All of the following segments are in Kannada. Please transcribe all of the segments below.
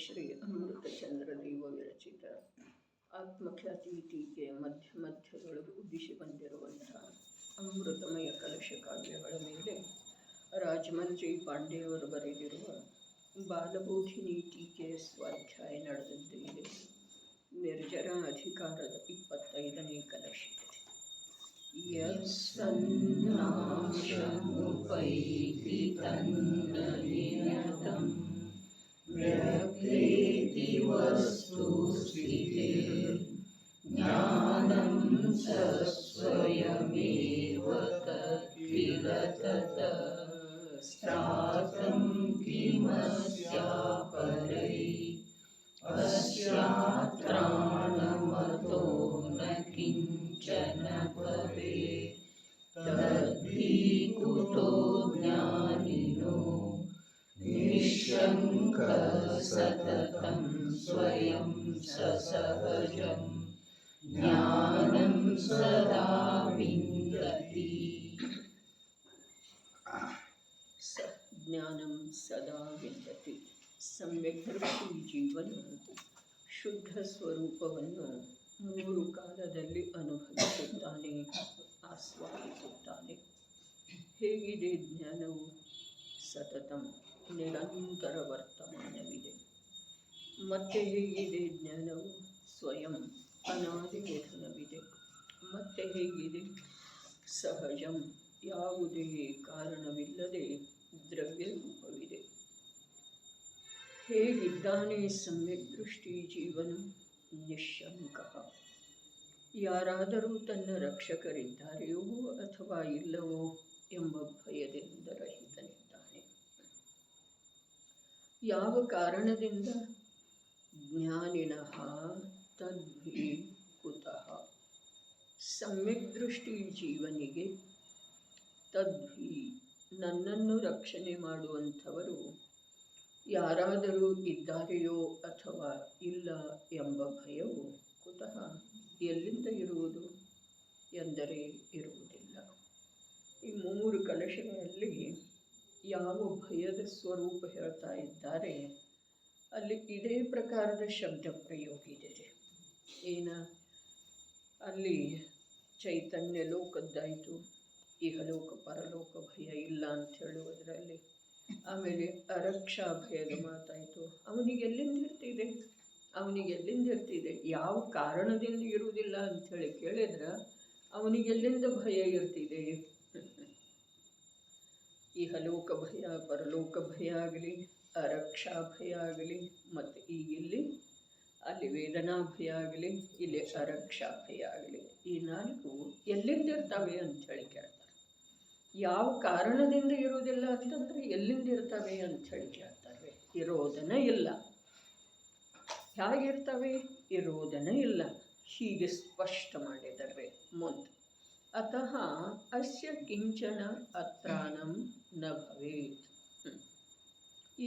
ಶ್ರೀ ಅಮೃತಚಂದ್ರದೇವ ವಿರಚಿತ ಆತ್ಮಖ್ಯಾತಿ ಟೀಕೆಯ ಮಧ್ಯದೊಳಗೆ ಉದಿಸಿ ಬಂದಿರುವಂತಹ ಅಮೃತಮಯ ಕಲಶ ಕಾವ್ಯಗಳ ಮೇಲೆ ರಾಜಮಂತ್ರಿ ಪಾಂಡೆಯವರು ಬರೆದಿರುವ ಬಾಲಬೋಧಿನಿ ಟೀಕೆಯ ಸ್ವಾಧ್ಯಾಯ ನಡೆದದ್ದು ಇದೆ. ನಿರ್ಜರ ಅಧಿಕಾರದ 25ನೇ ಕಲಶ. ಯತ್ಸನ್ನಾಶಮುಪೈತಿ ತನ್ನನಿಯತಂ ವ್ಯಕ್ತೇತಿ ವಸ್ತು ಸ್ಥಿತಿರ್ ಜ್ಞಾನಂ ಸ್ವಯಮೇವ ತತ್ಕಿಲ ತತಃ ಸ್ಯಾತಂ ಕಿಮಸ್ಯಾಪರೈ ಅಸ್ಯಾತ್ರಾಣಮತೋ ನ ಕಿಂಚನ ಭವೇತ್ ತದ್ಧಿ ಕುತೋ ಜ್ಞಾನಿನೋ ನಿಶ್ಶಂಕ ಸತತಂ ಸ್ವಯಂ ಸಸಹಜಂ ಜ್ಞಾನಂ ಸದಾ ವಿಂದತಿ. ಜ್ಞಾನಂ ಸದಾ ವಿಂದತಿ. ಸಮ್ಯಗ್ದೃಷ್ಟಿ ಜೀವನು ಶುದ್ಧ ಸ್ವರೂಪವನ್ನು 3 ಕಾಲದಲ್ಲಿ ಅನುಭವಿಸುತ್ತಾನೆ, ಆಸ್ವಾದಿಸುತ್ತಾನೆ. ಹೇಗಿದೆ ಜ್ಞಾನವು? ಸತತಂ, ನಿರಂತರ ವರ್ತಮಾನವಿದೆ. ಮತ್ತೆ ಹೇಗಿದೆ ಜ್ಞಾನವು? ಸ್ವಯಂ, ಅನಾದಿ ನಿಧನವಿದೆ. ಮತ್ತೆ ಹೇಗಿದೆ? ಸಹಜಂ, ಯಾವುದೇ ಕಾರಣವಿಲ್ಲದೆ ದ್ರವ್ಯ ರೂಪವಿದೆ. ಹೇಗಿದ್ದಾನೆ ಸಮ್ಯಕ್ ದೃಷ್ಟಿ ಜೀವನು? ನಿಶ್ಶಂಕ. ಯಾರಾದರೂ ತನ್ನ ರಕ್ಷಕರಿದ್ದಾರೆಯೋ ಅಥವಾ ಇಲ್ಲವೋ ಎಂಬ ಭಯದಿಂದ ರಹಿತನಿದ್ದಾನೆ. ಯಾವ ಕಾರಣದಿಂದ? ಜ್ಞಾನಿನಃ ತದ್ಭಿ ಕುತಃ. ಸಮ್ಯಕ್ ದೃಷ್ಟಿ ಜೀವನಿಗೆ ತದ್ಭಿ, ನನ್ನನ್ನು ರಕ್ಷಣೆ ಮಾಡುವಂಥವರು ಯಾರಾದರೂ ಇದ್ದಾರೆಯೋ ಅಥವಾ ಇಲ್ಲ ಎಂಬ ಭಯವು ಕುತಃ, ಎಲ್ಲಿಂದ ಇರುವುದು ಎಂದರೆ ಇರುವುದಿಲ್ಲ. ಈ 3 ಕಲಶಗಳಲ್ಲಿ ಯಾವ ಭಯದ ಸ್ವರೂಪ ಹೇಳ್ತಾ ಇದ್ದಾರೆ ಅಲ್ಲಿ ಇದೇ ಪ್ರಕಾರದ ಶಬ್ದ ಪ್ರಯೋಗ ಇದೆ. ಏನ ಅಲ್ಲಿ ಚೈತನ್ಯ ಲೋಕದ್ದಾಯಿತು, ಇಹಲೋಕ ಪರಲೋಕ ಭಯ ಇಲ್ಲ ಅಂತ ಹೇಳುವುದರಲ್ಲಿ. ಆಮೇಲೆ ಅರಕ್ಷಾ ಭಯದ ಮಾತಾಯಿತು. ಅವನಿಗೆ ಎಲ್ಲಿಂದ ಇರ್ತಿದೆ? ಯಾವ ಕಾರಣದಿಂದ ಇರುವುದಿಲ್ಲ ಅಂಥೇಳಿ ಕೇಳಿದ್ರೆ ಅವನಿಗೆಲ್ಲಿಂದ ಭಯ ಇರ್ತಿದೆ? ಇಹಲೋಕ ಭಯ, ಪರಲೋಕ ಭಯ ಆಗಲಿ, ಅರಕ್ಷಾ ಭಯ ಆಗಲಿ, ಮತ್ತು ಈಗಿಲ್ಲಿ ಅಲ್ಲಿ ವೇದನಾ ಭಯ ಆಗಲಿ, ಇಲ್ಲಿ ಅರಕ್ಷಾ ಭಯ ಆಗಲಿ, ಈ 4 ಎಲ್ಲಿಂದ ಇರ್ತವೆ ಅಂಥೇಳಿ ಕೇಳ್ತಾರೆ. ಯಾವ ಕಾರಣದಿಂದ ಇರುವುದಿಲ್ಲ ಅಂತಂದರೆ ಎಲ್ಲಿಂದ ಇರ್ತವೆ ಅಂಥೇಳಿ ಕೇಳ್ತಾರೆ. ಇರೋದನ ಇಲ್ಲ. ಹೇಗಿರ್ತವೆ? ಇರೋದನ ಇಲ್ಲ. ಹೀಗೆ ಸ್ಪಷ್ಟ ಮಾಡಿದ್ದಾರೆ ಮುಂದೆ. ಅತಃ ಅಸ್ಯ ಕಿಂಚನ ಅತ್ರಾಣಂ ನ ಭವೇತ್.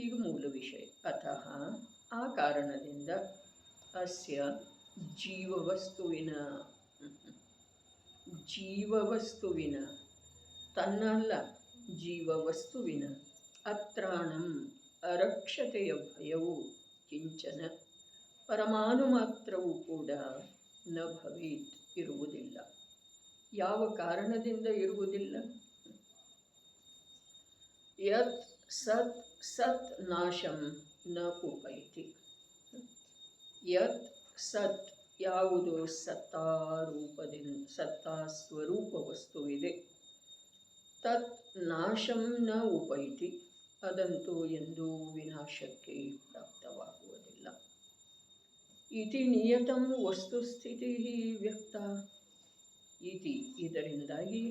ಈಗ ಮೂಲ ವಿಷಯ. ಅತಃ, ಆ ಕಾರಣದಿಂದ, ಅಸ್ಯ ಜೀವವಸ್ತುವಿನ ತನ್ನಲ್ಲ, ಜೀವವಸ್ತುವಿನ ಅತ್ರಾಣಂ, ಅರಕ್ಷತೆಯ ಭಯವು ಕಿಂಚನ, ಪರಮಾಣು ಮಾತ್ರವೂ ಕೂಡ ನ ಭವೇತ್, ಇರುವುದಿಲ್ಲ. ಯಾವ ಕಾರಣದಿಂದ ಇರುವುದಿಲ್ಲ? ಯತ್ ಸತ್ ನಾಶಂ ನ ಉಪೈತಿ. ಯತ್ ಸತ್, ಯಾವುದು ಸತ್ತಾರೂಪದಿಂದ, ಸತ್ತಾ ಸ್ವರೂಪ ವಸ್ತುವಿದೆ, ತತ್ ನಾಶಂ ನ ಉಪೈತಿ, ಅದಂತೂ ಎಂದೂ ವಿನಾಶಕ್ಕೆ ಪ್ರಾಪ್ತವಾಗುವುದಿಲ್ಲ. ಇತಿ ನಿಯತಂ ವಸ್ತುಸ್ಥಿತಿ ವ್ಯಕ್ತ. ಇತಿ, ಇದರಿಂದಾಗಿ,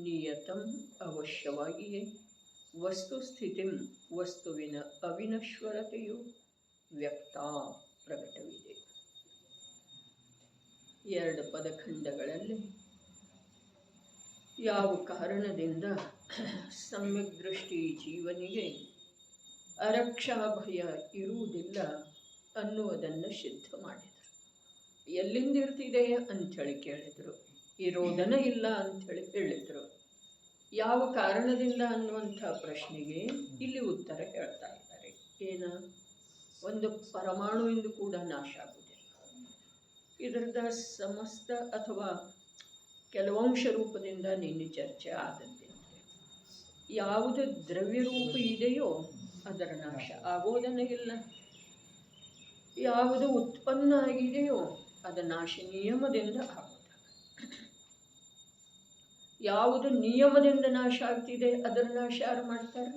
ನಿಯತಂ, ಅವಶ್ಯವಾಗಿಯೇ, ವಸ್ತುಸ್ಥಿತಿಂ, ವಸ್ತುವಿನ ಅವಿನಶ್ವರತೆಯು ವ್ಯಕ್ತ, ಪ್ರಕಟವಿದೆ. 2 ಪದಖಂಡಗಳಲ್ಲಿ ಯಾವ ಕಾರಣದಿಂದ ಸಮ್ಯಕ್ ದೃಷ್ಟಿ ಜೀವನಿಗೆ ಅರಕ್ಷಾ ಭಯ ಇರುವುದಿಲ್ಲ ಅನ್ನುವುದನ್ನು ಸಿದ್ಧ ಮಾಡಿದರು. ಎಲ್ಲಿಂದ ಇರ್ತಿದೆ ಅಂಥೇಳಿ ಕೇಳಿದರು. ಇರೋದನ ಇಲ್ಲ ಅಂಥೇಳಿ ಹೇಳಿದರು. ಯಾವ ಕಾರಣದಿಂದ ಅನ್ನುವಂಥ ಪ್ರಶ್ನೆಗೆ ಇಲ್ಲಿ ಉತ್ತರ ಹೇಳ್ತಾ ಇದ್ದಾರೆ. ಏನ? ಒಂದು ಪರಮಾಣುವಿಂದ ಕೂಡ ನಾಶ ಆಗುವುದಿಲ್ಲ. ಇದರದ ಸಮಸ್ತ ಅಥವಾ ಕೆಲವಂಶ ರೂಪದಿಂದ ನಿನ್ನೆ ಚರ್ಚೆ ಆದದ್ದೇ. ಯಾವುದು ದ್ರವ್ಯ ರೂಪ ಇದೆಯೋ ಅದರ ನಾಶ ಆಗೋದನ್ನೇ ಇಲ್ಲ. ಯಾವುದು ಉತ್ಪನ್ನ ಆಗಿದೆಯೋ ಅದರ ನಾಶ ನಿಯಮದಿಂದ ಆಗೋದ. ಯಾವುದು ನಿಯಮದಿಂದ ನಾಶ ಆಗ್ತಿದೆ ಅದರ ನಾಶ ಯಾರು ಮಾಡ್ತಾರೆ?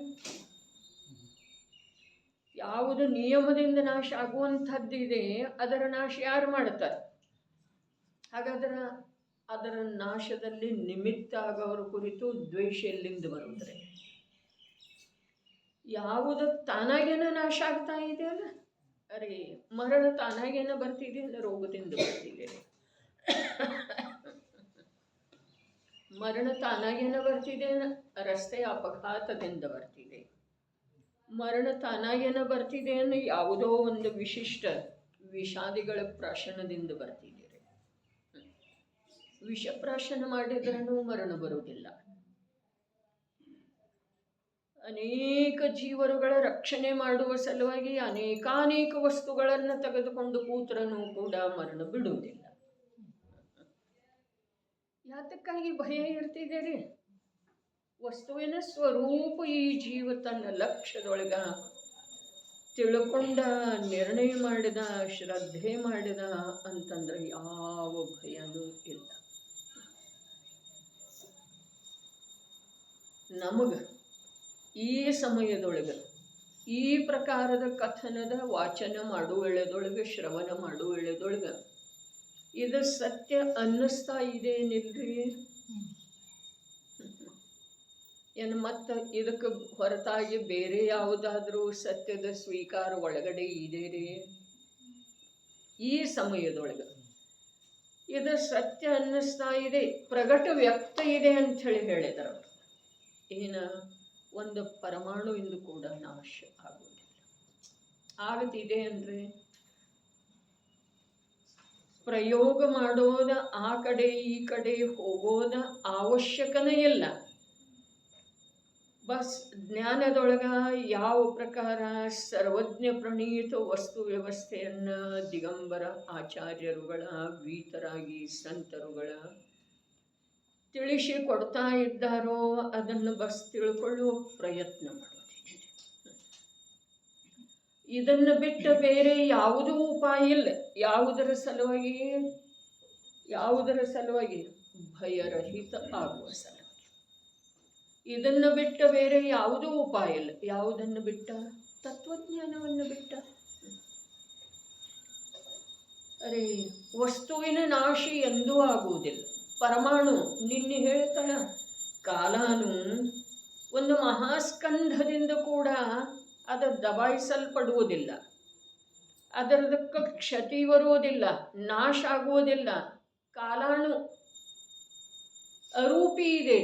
ಯಾವುದು ನಿಯಮದಿಂದ ನಾಶ ಆಗುವಂಥದ್ದಿದೆ ಅದರ ನಾಶ ಯಾರು ಮಾಡ್ತಾರೆ? ಹಾಗಾದ್ರೆ ಅದರ ನಾಶದಲ್ಲಿ ನಿಮಿತ್ತ ಆಗೋರ ಕುರಿತು ದ್ವೇಷ ಎಲ್ಲಿಂದ ಬರುತ್ತದೆ? ಯಾವುದು ತಾನಾಗೇನ ನಾಶ ಆಗ್ತಾ ಇದೆ ಅಲ್ಲ, ಅರೆ ಮರಣ ತಾನಾಗೇನ ಬರ್ತಿದೆ ಅಲ್ಲ, ರೋಗದಿಂದ ಬರ್ತಿದೆ. ಮರಣ ತಾನಾಗೇನ ಬರ್ತಿದೆ, ರಸ್ತೆಯ ಅಪಘಾತದಿಂದ ಬರ್ತಿದೆ. ಮರಣ ತಾನಾಗೇನ ಬರ್ತಿದೆ ಅನ್ನೋ ಯಾವುದೋ ಒಂದು ವಿಶಿಷ್ಟ ವಿಷಾದಿಗಳ ಪ್ರಾಶನದಿಂದ ಬರ್ತಿದೆ. ವಿಷಪ್ರಾಶನ ಮಾಡಿದ್ರೂ ಮರಣ ಬರುವುದಿಲ್ಲ. ಅನೇಕ ಜೀವರುಗಳ ರಕ್ಷಣೆ ಮಾಡುವ ಸಲುವಾಗಿ ಅನೇಕಾನೇಕ ವಸ್ತುಗಳನ್ನು ತೆಗೆದುಕೊಂಡು ಕೂತ್ರನೂ ಕೂಡ ಮರಣ ಬಿಡುವುದಿಲ್ಲ. ಯಾತಕ್ಕಾಗಿ ಭಯ ಇರ್ತಿದೆ ರೀ? ವಸ್ತುವಿನ ಸ್ವರೂಪ ಈ ಜೀವ ತನ್ನ ಲಕ್ಷ್ಯದೊಳಗ ತಿಳ್ಕೊಂಡ, ನಿರ್ಣಯ ಮಾಡಿದ, ಶ್ರದ್ಧೆ ಮಾಡಿದ ಅಂತಂದ್ರೆ ಯಾವ ಭಯನೂ ಇಲ್ಲ. ನಮಗ ಈ ಸಮಯದೊಳಗೆ ಈ ಪ್ರಕಾರದ ಕಥನದ ವಾಚನ ಮಾಡುವ ವೇಳೆದೊಳಗೆ, ಶ್ರವಣ ಮಾಡುವ ವೇಳೆದೊಳಗೆ ಇದು ಸತ್ಯ ಅನ್ನಿಸ್ತಾ ಇದೇನಿಲ್ರಿ? ಏನು ಮತ್ತು ಇದಕ್ಕೆ ಹೊರತಾಗಿ ಬೇರೆ ಯಾವುದಾದ್ರೂ ಸತ್ಯದ ಸ್ವೀಕಾರ ಒಳಗಡೆ ಇದೆ ರೀ? ಈ ಸಮಯದೊಳಗೆ ಇದು ಸತ್ಯ ಅನ್ನಿಸ್ತಾ ಇದೆ, ಪ್ರಗಟ ವ್ಯಕ್ತ ಇದೆ ಅಂಥೇಳಿ ಹೇಳಿದರು. ಏನ ಒಂದು ಪರಮಾಣುವಿಂದ ಕೂಡ ನಾಶ ಆಗುವುದಿಲ್ಲ. ಆಗತ್ತಿದೆ ಅಂದರೆ ಪ್ರಯೋಗ ಮಾಡೋದ ಆ ಕಡೆ ಈ ಕಡೆ ಹೋಗೋದ ಅವಶ್ಯಕನೇ ಇಲ್ಲ. ಬಸ್ ಜ್ಞಾನದೊಳಗ ಯಾವ ಪ್ರಕಾರ ಸರ್ವಜ್ಞ ಪ್ರಣೀತ ವಸ್ತು ವ್ಯವಸ್ಥೆಯನ್ನು ದಿಗಂಬರ ಆಚಾರ್ಯರುಗಳ ವೀತರಾಗಿ ಸಂತರುಗಳ ತಿಳಿಸಿ ಕೊಡ್ತಾ ಇದ್ದಾರೋ ಅದನ್ನು ಬಸ್ ತಿಳ್ಕೊಳ್ಳುವ ಪ್ರಯತ್ನ ಮಾಡೋದಿದೆ. ಇದನ್ನು ಬಿಟ್ಟ ಬೇರೆ ಯಾವುದೂ ಉಪಾಯ ಇಲ್ಲ. ಯಾವುದರ ಸಲುವಾಗಿ ಭಯರಹಿತ ಆಗುವ ಸಲುವಾಗಿ. ಇದನ್ನು ಬಿಟ್ಟ ಬೇರೆ ಯಾವುದೂ ಉಪಾಯ ಇಲ್ಲ. ಯಾವುದನ್ನು ಬಿಟ್ಟ? ತತ್ವಜ್ಞಾನವನ್ನು ಬಿಟ್ಟ. ಅರೆ ವಸ್ತುವಿನ ನಾಶ ಎಂದೂ ಆಗುವುದಿಲ್ಲ. ಪರಮಾಣು ನಿನ್ನೆ ಹೇಳ್ತಾನ, ಕಾಲಾನು ಒಂದು ಮಹಾಸ್ಕಂಧದಿಂದ ಕೂಡ ಅದು ದಬಾಯಿಸಲ್ಪಡುವುದಿಲ್ಲ. ಅದರದಕ್ಕೆ ಕ್ಷತಿ ಬರುವುದಿಲ್ಲ, ನಾಶ ಆಗುವುದಿಲ್ಲ. ಕಾಲಾನು ಅರೂಪಿ ಇದೆ.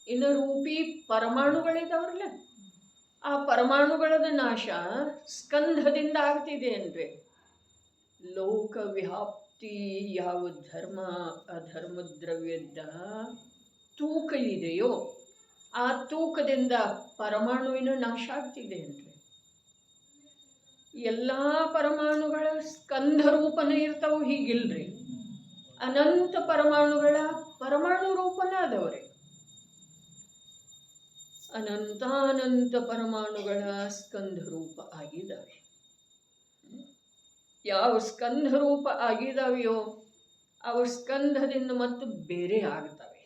ಇನ್ನು ರೂಪಿ ಪರಮಾಣುಗಳಿದಾವ್ರಲ್ಲ, ಆ ಪರಮಾಣುಗಳದ ನಾಶ ಸ್ಕಂಧದಿಂದ ಆಗ್ತಿದೆ ಅಂದರೆ ಲೋಕ ವ್ಯಾಪ್ತಿ ಯಾವ ಧರ್ಮ ಅಧರ್ಮ ದ್ರವ್ಯದ ತೂಕ ಇದೆಯೋ ಆ ತೂಕದಿಂದ ಪರಮಾಣುವಿನ ನಾಶ ಆಗ್ತಿದೆ ಅಂದರೆ ಎಲ್ಲ ಪರಮಾಣುಗಳ ಸ್ಕಂಧ ರೂಪನ ಇರ್ತಾವೆ. ಹೀಗಿಲ್ರಿ, ಅನಂತ ಪರಮಾಣುಗಳ ಪರಮಾಣು ರೂಪನ ಅದವ್ರೆ. ಅನಂತಾನಂತ ಪರಮಾಣುಗಳ ಸ್ಕಂಧ ರೂಪ ಆಗಿದ್ದಾವೆ. ಯಾವ ಸ್ಕಂಧ ರೂಪ ಆಗಿದಾವೆಯೋ ಅವ ಸ್ಕಂಧದಿಂದ ಮತ್ತು ಬೇರೆ ಆಗ್ತವೆ.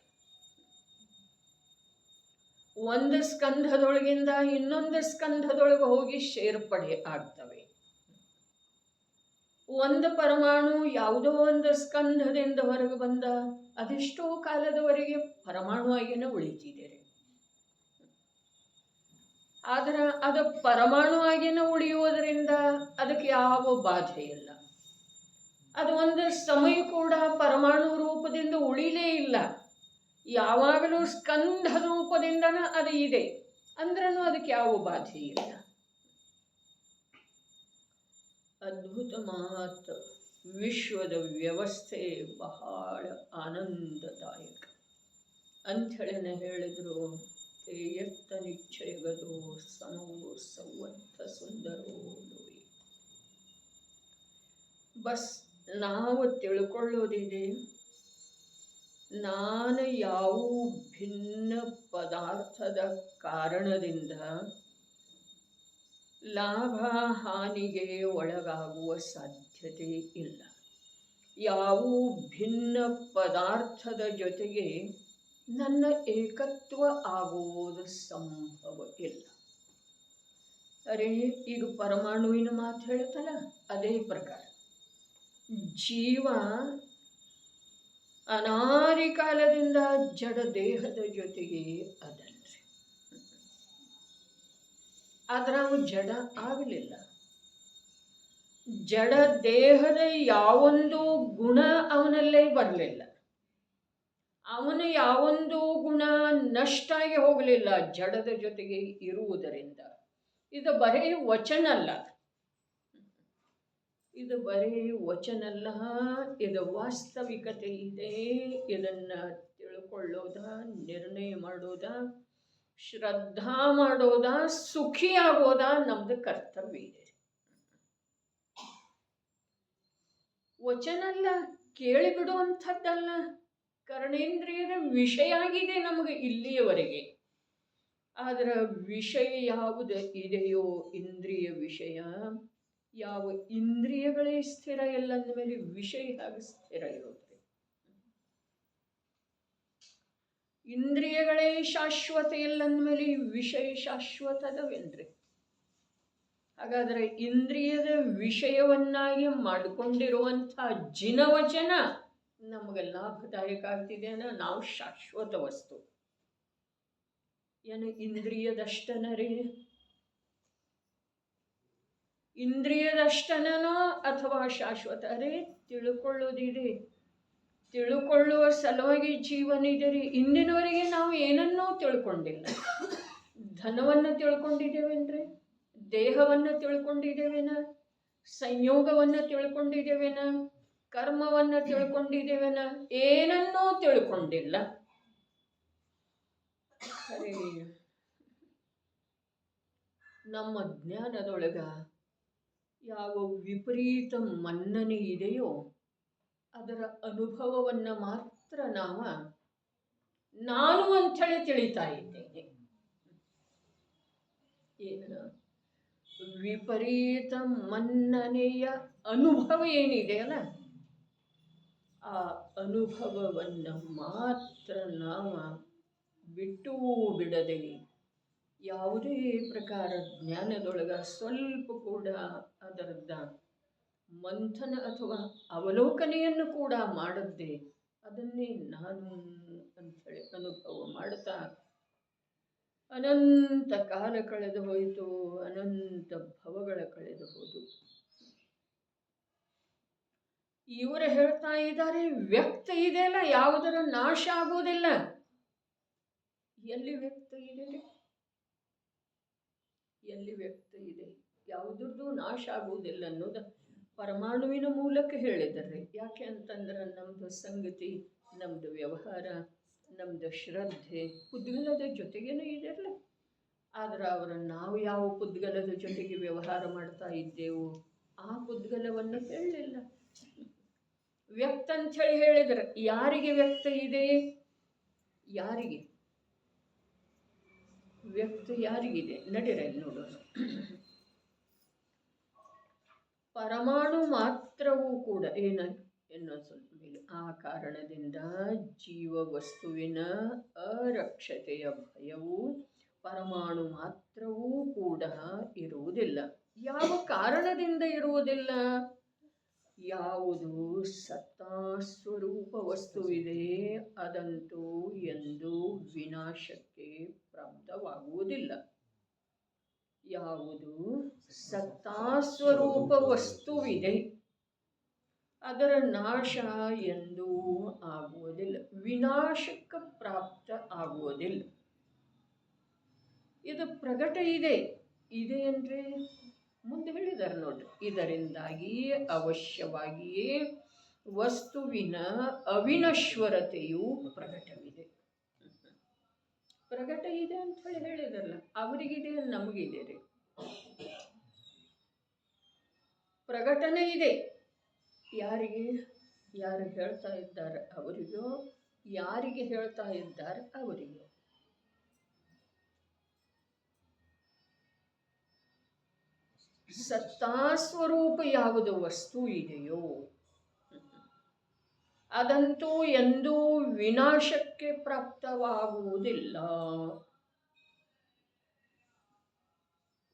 ಒಂದು ಸ್ಕಂಧದೊಳಗಿಂದ ಇನ್ನೊಂದು ಸ್ಕಂಧದೊಳಗೆ ಹೋಗಿ ಸೇರ್ಪಡೆ ಆಗ್ತವೆ. ಒಂದು ಪರಮಾಣು ಯಾವುದೋ ಒಂದು ಸ್ಕಂಧದಿಂದ ಹೊರಗೆ ಬಂದ ಅದೆಷ್ಟೋ ಕಾಲದವರೆಗೆ ಪರಮಾಣು ಆಗಿನ ಉಳಿತಿದೆ. ಆದರೆ ಅದು ಪರಮಾಣು ಆಗಿನ ಉಳಿಯುವುದರಿಂದ ಅದಕ್ಕೆ ಯಾವ ಬಾಧೆ ಇಲ್ಲ. ಅದು ಒಂದು ಸಮಯ ಕೂಡ ಪರಮಾಣು ರೂಪದಿಂದ ಉಳಿಲೇ ಇಲ್ಲ. ಯಾವಾಗಲೂ ಸ್ಕಂಧ ರೂಪದಿಂದನ ಅದು ಇದೆ ಅಂದ್ರೂ ಅದಕ್ಕೆ ಯಾವ ಬಾಧೆ ಇಲ್ಲ. ಅದ್ಭುತ ಮಾತು. ವಿಶ್ವದ ವ್ಯವಸ್ಥೆ ಬಹಳ ಆನಂದದಾಯಕ ಅಂಥೇಳಿ ಹೇಳಿದ್ರು. ಹೇಯತ್ತ ನಿಶ್ಚಯಗದೋ ಸಮವೋ ಸೌವರ್ಥ ಸುಂದರೋ ಲೋಯಿ. ಬಸ್ ನಾವು ತಿಳ್ಕೊಳ್ಳೋದಿದೆ, ನಾನು ಯಾವ ಭಿನ್ನ ಪದಾರ್ಥದ ಕಾರಣದಿಂದ ಲಾಭ ಹಾನಿಗೆ ಒಳಗಾಗುವ ಸಾಧ್ಯತೆ ಇಲ್ಲ. ಯಾವ ಭಿನ್ನ ಪದಾರ್ಥದ ಜೊತೆಗೆ ನನ್ನ ಏಕತ್ವ ಆಗುವುದು ಸಂಭವ ಇಲ್ಲ. ಅರೆ, ಈಗ ಪರಮಾಣುವಿನ ಮಾತು ಹೇಳ್ತಲ್ಲ, ಅದೇ ಪ್ರಕಾರ ಜೀವ ಅನಾದಿ ಕಾಲದಿಂದ ಜಡ ದೇಹದ ಜೊತೆಗೆ ಅದಲ್ರಿ. ಆದ್ರೆ ಅವು ಜಡ ಆಗಲಿಲ್ಲ. ಜಡ ದೇಹದ ಯಾವೊಂದು ಗುಣ ಅವನಲ್ಲೇ ಬರಲಿಲ್ಲ. ಅವನ ಯಾವೊಂದು ಗುಣ ನಷ್ಟ ಆಗಿ ಹೋಗಲಿಲ್ಲ ಜಡದ ಜೊತೆಗೆ ಇರುವುದರಿಂದ. ಇದು ಬರೀ ವಚನ ಅಲ್ಲ, ಇದು ಬರೀ ವಚನ ಅಲ್ಲ, ಇದು ವಾಸ್ತವಿಕತೆ ಇದೆ. ಇದನ್ನ ತಿಳ್ಕೊಳ್ಳೋದ, ನಿರ್ಣಯ ಮಾಡೋದ, ಶ್ರದ್ಧಾ ಮಾಡೋದ, ಸುಖಿಯಾಗೋದ ನಮ್ದು ಕರ್ತವ್ಯ ಇದೆ. ವಚನ ಅಲ್ಲ, ಕೇಳಿಬಿಡುವಂಥದ್ದಲ್ಲ, ಕರ್ಣೇಂದ್ರಿಯದ ವಿಷಯ ಆಗಿದೆ ನಮಗೆ ಇಲ್ಲಿಯವರೆಗೆ. ಆದರೆ ವಿಷಯ ಯಾವುದು ಇದೆಯೋ, ಇಂದ್ರಿಯ ವಿಷಯ, ಯಾವ ಇಂದ್ರಿಯಗಳೇ ಸ್ಥಿರ ಇಲ್ಲ ಅಂದಮೇಲೆ ವಿಷಯ ಹಾಗೆ ಸ್ಥಿರ ಇರೋದ್ರಿ. ಇಂದ್ರಿಯಗಳೇ ಶಾಶ್ವತ ಇಲ್ಲ ಅಂದಮೇಲೆ ವಿಷಯ ಶಾಶ್ವತದವೇನ್ರಿ? ಹಾಗಾದರೆ ಇಂದ್ರಿಯದ ವಿಷಯವನ್ನಾಗಿ ಮಾಡಿಕೊಂಡಿರುವಂಥ ಜಿನವಚನ ನಮಗೆ ಲಾಭದಾಯಕ ಆಗ್ತಿದೆಯನ್ನ? ನಾವು ಶಾಶ್ವತ ವಸ್ತು ಏನು ಇಂದ್ರಿಯದಷ್ಟನರೇ? ಇಂದ್ರಿಯದಷ್ಟನೋ ಅಥವಾ ಶಾಶ್ವತ? ಅರೇ, ತಿಳ್ಕೊಳ್ಳೋದಿದೆ, ತಿಳ್ಕೊಳ್ಳುವ ಸಲುವಾಗಿ ಜೀವನ ಇದೆ ರೀ. ಇಂದಿನವರೆಗೆ ನಾವು ಏನನ್ನೂ ತಿಳ್ಕೊಂಡಿಲ್ಲ. ಧನವನ್ನು ತಿಳ್ಕೊಂಡಿದ್ದೇವೇನ್ರಿ? ದೇಹವನ್ನು ತಿಳ್ಕೊಂಡಿದ್ದೇವೇನ? ಸಂಯೋಗವನ್ನು ತಿಳ್ಕೊಂಡಿದ್ದೇವೇನ? ಕರ್ಮವನ್ನು ತಿಳ್ಕೊಂಡಿದ್ದೇವೇನ? ಏನನ್ನೂ ತಿಳ್ಕೊಂಡಿಲ್ಲ. ಅರೇ, ನಮ್ಮ ಜ್ಞಾನದೊಳಗ ಯಾವ ವಿಪರೀತ ಮನ್ನಣೆ ಇದೆಯೋ ಅದರ ಅನುಭವವನ್ನು ಮಾತ್ರ ನಾನು ಅಂಥೇಳಿ ತಿಳಿತಾ ಇದ್ದೇನೆ. ಏನು ವಿಪರೀತ ಮನ್ನಣೆಯ ಅನುಭವ ಏನಿದೆಯಲ್ಲ, ಆ ಅನುಭವವನ್ನು ಮಾತ್ರ ನಾವು ಬಿಟ್ಟು ಬಿಡದೆ ಯಾವುದೇ ಪ್ರಕಾರ ಜ್ಞಾನದೊಳಗ ಸ್ವಲ್ಪ ಕೂಡ ಅದರದ ಮಂಥನ ಅಥವಾ ಅವಲೋಕನೆಯನ್ನು ಕೂಡ ಮಾಡದೆ ಅದನ್ನೇ ನಾನು ಅಂಥೇಳಿ ಅನುಭವ ಮಾಡ್ತಾ ಅನಂತ ಕಾಲ ಕಳೆದು ಹೋಯಿತು, ಅನಂತ ಭವಗಳ ಕಳೆದು ಹೋದು. ಇವರು ಹೇಳ್ತಾ ಇದ್ದಾರೆ, ವ್ಯಕ್ತ ಇದೆಯಲ್ಲ ಯಾವುದರ ನಾಶ ಆಗೋದಿಲ್ಲ. ಎಲ್ಲಿ ವ್ಯಕ್ತ ಇದೆ? ಎಲ್ಲಿ ವ್ಯಕ್ತ ಇದೆ? ಯಾವುದ್ರದ್ದು ನಾಶ ಆಗುವುದಿಲ್ಲ ಅನ್ನೋದು ಪರಮಾಣುವಿನ ಮೂಲಕ ಹೇಳಿದ್ದಾರೆ. ಯಾಕೆ ಅಂತಂದ್ರೆ ನಮ್ಮದು ಸಂಗತಿ, ನಮ್ಮದು ವ್ಯವಹಾರ, ನಮ್ಮದು ಶ್ರದ್ಧೆ ಪುದ್ಗಲದ ಜೊತೆಗೇನೂ ಇದೆಯಲ್ಲ. ಆದ್ರೆ ನಾವು ಯಾವ ಪುದ್ಗಲದ ಜೊತೆಗೆ ವ್ಯವಹಾರ ಮಾಡ್ತಾ ಇದ್ದೆವು ಆ ಪುದ್ಗಲವನ್ನು ಹೇಳಲಿಲ್ಲ. ವ್ಯಕ್ತ ಅಂಥೇಳಿ ಹೇಳಿದ್ರೆ ಯಾರಿಗೆ ವ್ಯಕ್ತ ಇದೆ? ಯಾರಿಗೆ ವ್ಯಕ್ತ ಯಾರಿಗಿದೆ? ನಡೀರಲ್ಲಿ ನೋಡೋಣ. ಪರಮಾಣು ಮಾತ್ರವೂ ಕೂಡ ಇನ್ನೊಂದು ಸ್ವಲ್ಪ ಮೇಲೆ ಆ ಕಾರಣದಿಂದ ಜೀವ ವಸ್ತುವಿನ ಅರಕ್ಷತೆಯ ಭಯವು ಪರಮಾಣು ಮಾತ್ರವೂ ಕೂಡ ಇರುವುದಿಲ್ಲ. ಯಾವ ಕಾರಣದಿಂದ ಇರುವುದಿಲ್ಲ? ಯಾವುದು ಸತ್ತಾಸ್ವರೂಪ ವಸ್ತುವಿದೆ ಅದಂತೂ ಎಂದೂ ವಿನಾಶಕ್ಕೆ ಪ್ರಾಪ್ತವಾಗುವುದಿಲ್ಲ. ಯಾವುದು ಸತ್ತಾಸ್ವರೂಪ ವಸ್ತುವಿದೆ ಅದರ ನಾಶ ಎಂದೂ ಆಗುವುದಿಲ್ಲ, ವಿನಾಶಕ್ಕೆ ಪ್ರಾಪ್ತ ಆಗುವುದಿಲ್ಲ. ಇದು ಪ್ರಕಟ ಇದೆ ಅಂದರೆ ಮುಂದೆ ಹೇಳಿದ್ದಾರೆ ನೋಡ್ರಿ. ಇದರಿಂದಾಗಿ ಅವಶ್ಯವಾಗಿಯೇ ವಸ್ತುವಿನ ಅವಿನಶ್ವರತೆಯು ಪ್ರಕಟವಿದೆ. ಪ್ರಗಟ ಇದೆ ಅಂತ ಹೇಳಿ ಹೇಳಿದ್ರಲ್ಲ, ಅವರಿಗಿದೆ ನಮಗಿದೆ ರೀ. ಪ್ರಕಟಣೆ ಇದೆ. ಯಾರಿಗೆ? ಯಾರು ಹೇಳ್ತಾ ಇದ್ದಾರೆ ಅವರಿಗೋ, ಯಾರಿಗೆ ಹೇಳ್ತಾ ಇದ್ದಾರೆ ಅವರಿಗೋ. ಸತ್ತಾಸ್ವರೂಪ ಯಾವುದು ವಸ್ತು ಇದೆಯೋ ಅದಂತೂ ಎಂದೂ ವಿನಾಶಕ್ಕೆ ಪ್ರಾಪ್ತವಾಗುವುದಿಲ್ಲ.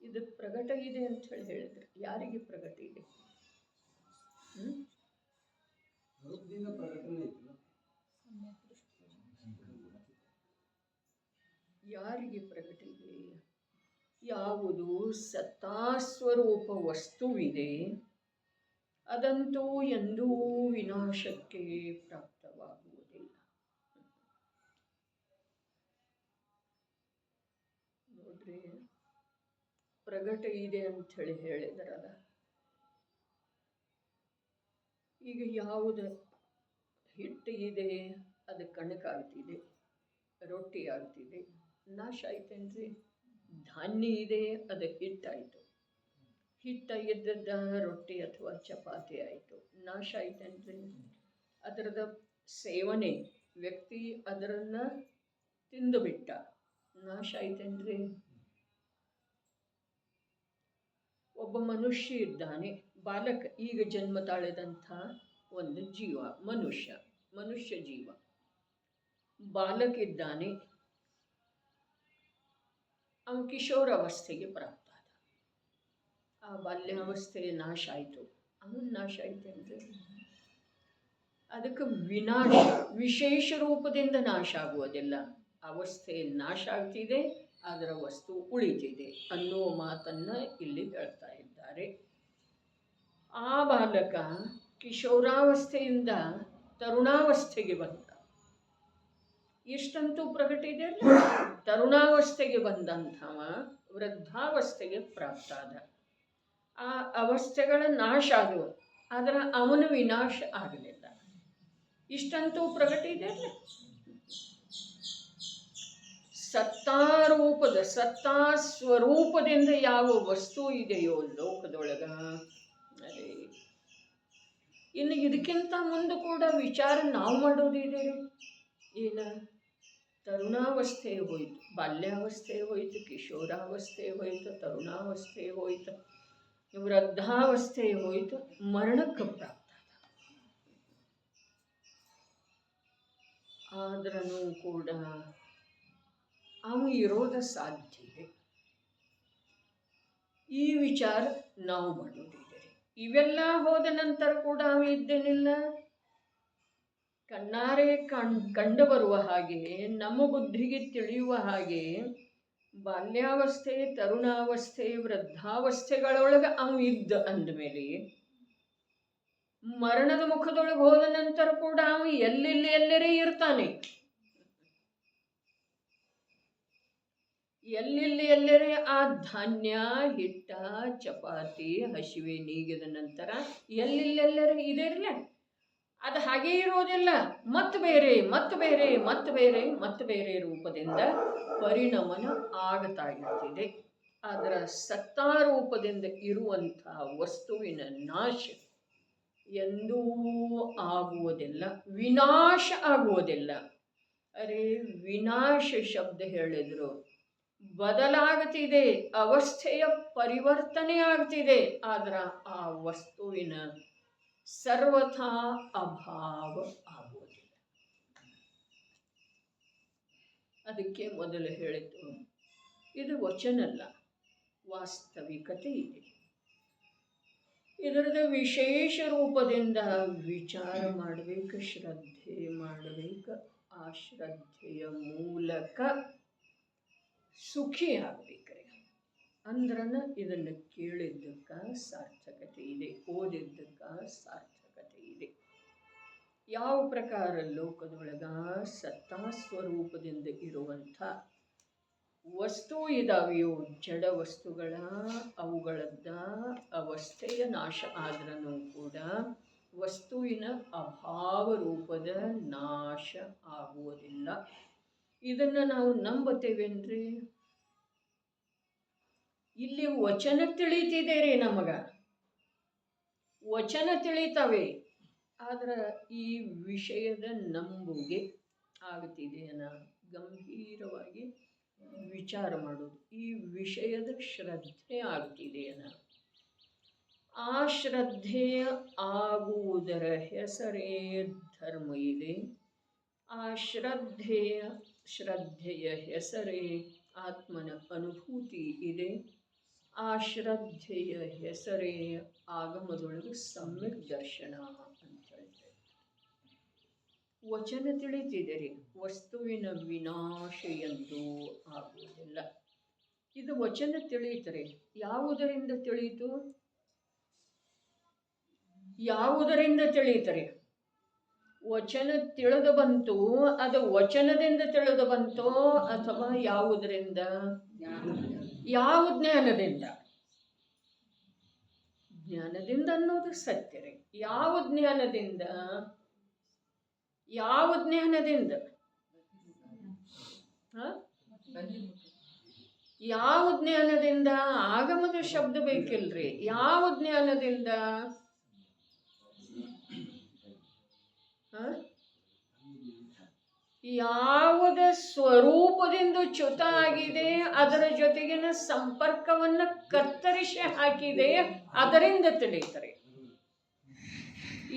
ಇದು ಪ್ರಗಟ ಇದೆ ಅಂತ ಹೇಳಿ ಹೇಳಿದ್ರೆ ಯಾರಿಗೆ ಪ್ರಗಟ ಇದೆ? ಯಾರಿಗೆ ಪ್ರಗಟ ಇದೆ? ಯಾವುದು ಸತ್ತಾಸ್ವರೂಪ ವಸ್ತುವಿದೆ ಅದಂತೂ ಎಂದೂ ವಿನಾಶಕ್ಕೆ ಪ್ರಾಪ್ತವಾಗುವುದಿಲ್ಲ. ನೋಡ್ರಿ, ಪ್ರಗಟ ಇದೆ ಅಂತ ಹೇಳಿ ಹೇಳಿದ್ರಲ್ಲ, ಈಗ ಯಾವುದು ಹಿಟ್ಟು ಇದೆ ಅದು ಕಣಕಾಗ್ತಿದೆ, ರೊಟ್ಟಿ ಆಗ್ತಿದೆ, ನಾಶ ಆಯ್ತೇನ್ರಿ? ಧಾನ್ಯ ಇದೆ ಅದು ಹಿಟ್ಟಾಯಿತು, ಹಿಟ್ಟಾಗಿದ್ದ ರೊಟ್ಟಿ ಅಥವಾ ಚಪಾತಿ ಆಯಿತು, ನಾಶ ಆಯ್ತೇನ್ರಿ? ಅದರದ ಸೇವನೆ, ವ್ಯಕ್ತಿ ಅದರನ್ನು ತಿಂದು ಬಿಟ್ಟ, ನಾಶ ಆಯ್ತೇನ್ರಿ? ಒಬ್ಬ ಮನುಷ್ಯ ಇದ್ದಾನೆ, ಬಾಲಕ, ಈಗ ಜನ್ಮ ತಾಳೆದಂಥ ಒಂದು ಜೀವ, ಮನುಷ್ಯ ಜೀವ ಬಾಲಕ ಇದ್ದಾನೆ. ಅವನು ಕಿಶೋರಾವಸ್ಥೆಗೆ ಪ್ರಾಪ್ತ ಆದ. ಆ ಬಾಲ್ಯಾವಸ್ಥೆ ನಾಶ ಆಯಿತು, ಅವನು ನಾಶ ಆಯ್ತೇನ್ರಿ? ಅದಕ್ಕೆ ವಿನಾಶ, ವಿಶೇಷ ರೂಪದಿಂದ ನಾಶ ಆಗುವುದಿಲ್ಲ. ಅವಸ್ಥೆ ನಾಶ ಆಗ್ತಿದೆ, ಅದರ ವಸ್ತು ಉಳಿತಿದೆ ಅನ್ನುವ ಮಾತನ್ನು ಇಲ್ಲಿ ಹೇಳ್ತಾ ಇದ್ದಾರೆ. ಆ ಬಾಲಕ ಕಿಶೋರಾವಸ್ಥೆಯಿಂದ ತರುಣಾವಸ್ಥೆಗೆ ಬಂದ. ಇಷ್ಟಂತೂ ಪ್ರಗಟ ಇದೆ. ತರುಣಾವಸ್ಥೆಗೆ ಬಂದಂಥವ ವೃದ್ಧಾವಸ್ಥೆಗೆ ಪ್ರಾಪ್ತ ಆದ. ಆ ಅವಸ್ಥೆಗಳ ನಾಶ ಆದವು, ಆದರೆ ಅವನು ವಿನಾಶ ಆಗಲಿಲ್ಲ. ಇಷ್ಟಂತೂ ಪ್ರಗಟ ಇದೆ. ಸತ್ತಾರೂಪದ, ಸತ್ತಾ ಸ್ವರೂಪದಿಂದ ಯಾವ ವಸ್ತು ಇದೆಯೋ ಲೋಕದೊಳಗ, ಅದೇ ಇನ್ನು ಇದಕ್ಕಿಂತ ಮುಂದೆ ಕೂಡ ವಿಚಾರ ನಾವು ಮಾಡೋದಿದೆ. ಏನ? ತರುಣಾವಸ್ಥೆ ಹೋಯಿತು, ಬಾಲ್ಯಾವಸ್ಥೆ ಹೋಯಿತು, ಕಿಶೋರಾವಸ್ಥೆ ಹೋಯಿತು, ತರುಣಾವಸ್ಥೆ ಹೋಯಿತು, ವೃದ್ಧಾವಸ್ಥೆ ಹೋಯಿತು, ಮರಣಕ್ಕೆ ಪ್ರಾಪ್ತ ಆದ್ರೂ ಕೂಡ ಅವು ಇರೋದು ಸಾಧ್ಯ ಇದೆ. ಈ ವಿಚಾರ ನಾವು ಮಾಡೋದಿದೆ. ಇವೆಲ್ಲ ಹೋದ ನಂತರ ಕೂಡ ಅವು ಇದ್ದೇನಿಲ್ಲ, ಕಣ್ಣಾರೆ ಕಂಡು ಬರುವ ಹಾಗೆ, ನಮ್ಮ ಬುದ್ಧಿಗೆ ತಿಳಿಯುವ ಹಾಗೆ ಬಾಲ್ಯಾವಸ್ಥೆ, ತರುಣಾವಸ್ಥೆ, ವೃದ್ಧಾವಸ್ಥೆಗಳೊಳಗೆ ಅವು ಇದ್ದ ಅಂದಮೇಲೆ ಮರಣದ ಮುಖದೊಳಗೆ ಹೋದ ನಂತರ ಕೂಡ ಅವು ಎಲ್ಲೆಲ್ಲೇ ಇರ್ತಾನೆ. ಎಲ್ಲೆಲ್ಲೇ ಆ ಧಾನ್ಯ, ಹಿಟ್ಟ, ಚಪಾತಿ, ಹಸಿವೆ ನೀಗಿದ ನಂತರ ಎಲ್ಲೆಲ್ಲರೂ ಇದೆ ಇರಲಿ, ಅದು ಹಾಗೇ ಇರೋದಿಲ್ಲ. ಮತ್ತೆ ಬೇರೆ ರೂಪದಿಂದ ಪರಿಣಮನ ಆಗ್ತಾ ಇರ್ತಿದೆ. ಅದರ ಸತ್ತಾರೂಪದಿಂದ ಇರುವಂಥ ವಸ್ತುವಿನ ನಾಶ ಎಂದೂ ಆಗುವುದಿಲ್ಲ, ವಿನಾಶ ಆಗುವುದಿಲ್ಲ. ಅರೆ, ವಿನಾಶ ಶಬ್ದ ಹೇಳಿದ್ರು, ಬದಲಾಗ್ತಿದೆ, ಅವಸ್ಥೆಯ ಪರಿವರ್ತನೆ ಆಗ್ತಿದೆ, ಆದ್ರೆ ಆ ವಸ್ತುವಿನ ಸರ್ವಥಾ ಅಭಾವ ಆಗುವುದಿಲ್ಲ. ಅದಕ್ಕೆ ಮೊದಲು ಹೇಳಿತು, ಇದು ವಚನಲ್ಲ, ವಾಸ್ತವಿಕತೆ ಇದೆ. ಇದರದ ವಿಶೇಷ ರೂಪದಿಂದ ವಿಚಾರ ಮಾಡಬೇಕು, ಶ್ರದ್ಧೆ ಮಾಡಬೇಕು. ಆ ಶ್ರದ್ಧೆಯ ಮೂಲಕ ಸುಖಿ ಆಗಬೇಕ್ರಿ. ಅಂದ್ರನ ಇದನ್ನು ಕೇಳಿದ್ದಕ್ಕೆ ಸಾರ್ಥಕತೆ ಇದೆ, ಓದಿದ್ದಕ್ಕೆ ಸಾರ್ಥಕತೆ ಇದೆ. ಯಾವ ಪ್ರಕಾರ ಲೋಕದೊಳಗ ಸತ್ತಾ ಸ್ವರೂಪದಿಂದ ಇರುವಂಥ ವಸ್ತು ಇದಾವೆಯೋ, ಜಡ ವಸ್ತುಗಳ, ಅವುಗಳದ್ದ ಅವಸ್ಥೆಯ ನಾಶ ಆದ್ರೂ ಕೂಡ ವಸ್ತುವಿನ ಅಭಾವ ರೂಪದ ನಾಶ ಆಗುವುದಿಲ್ಲ. ಇದನ್ನು ನಾವು ನಂಬುತ್ತೇವೇನ್ರಿ? ಇಲ್ಲಿ ವಚನ ತಿಳಿತಿದೆ ರೀ, ನಮಗೆ ವಚನ ತಿಳಿತವೆ, ಆದ್ರೆ ಈ ವಿಷಯದ ನಂಬುಗೆ ಆಗ್ತಿದೆಯನ ಗಂಭೀರವಾಗಿ ವಿಚಾರ ಮಾಡೋದು, ಈ ವಿಷಯದ ಶ್ರದ್ಧೆ ಆಗ್ತಿದೆಯನ? ಆ ಶ್ರದ್ಧೆಯ ಆಗುವುದರ ಹೆಸರೇ ಧರ್ಮ ಇದೆ. ಆ ಶ್ರದ್ಧೆಯ ಹೆಸರೇ ಆತ್ಮನ ಅನುಭೂತಿ ಇದೆ. ಆ ಶ್ರದ್ಧೆಯ ಹೆಸರೇ ಆಗಮದೊಳಗೆ ಸಮ್ಯಕ್ ದರ್ಶನ ಅಂತ ಹೇಳ್ತೇವೆ. ವಚನ ತಿಳಿತಿದೆ ರೀ, ವಸ್ತುವಿನ ವಿನಾಶ ಎಂದೂ ಆಗುವುದಿಲ್ಲ. ಇದು ವಚನ ತಿಳಿಯುತ್ತಾರೆ. ಯಾವುದರಿಂದ ತಿಳಿಯಿತು? ಯಾವುದರಿಂದ ತಿಳಿಯುತ್ತಾರೆ? ವಚನ ತಿಳಿದು ಬಂತು, ಅದು ವಚನದಿಂದ ತಿಳಿದು ಬಂತೋ ಅಥವಾ ಯಾವುದರಿಂದ? ಯಾವ ಜ್ಞಾನದಿಂದ? ಜ್ಞಾನದಿಂದ ಅನ್ನೋದು ಸತ್ಯ ರೀ. ಯಾವ ಜ್ಞಾನದಿಂದ? ಯಾವ ಜ್ಞಾನದಿಂದ? ಯಾವ ಜ್ಞಾನದಿಂದ? ಆಗಮದ ಶಬ್ದ ಬೇಕಿಲ್ರಿ. ಯಾವ ಜ್ಞಾನದಿಂದ? ಯಾವುದ ಸ್ವರೂಪದಿಂದ ಚ್ಯುತ ಆಗಿದೆ, ಅದರ ಜೊತೆಗಿನ ಸಂಪರ್ಕವನ್ನು ಕತ್ತರಿಸಿ ಹಾಕಿದೆ, ಅದರಿಂದ ತಿಳಿಯುತ್ತಾರೆ.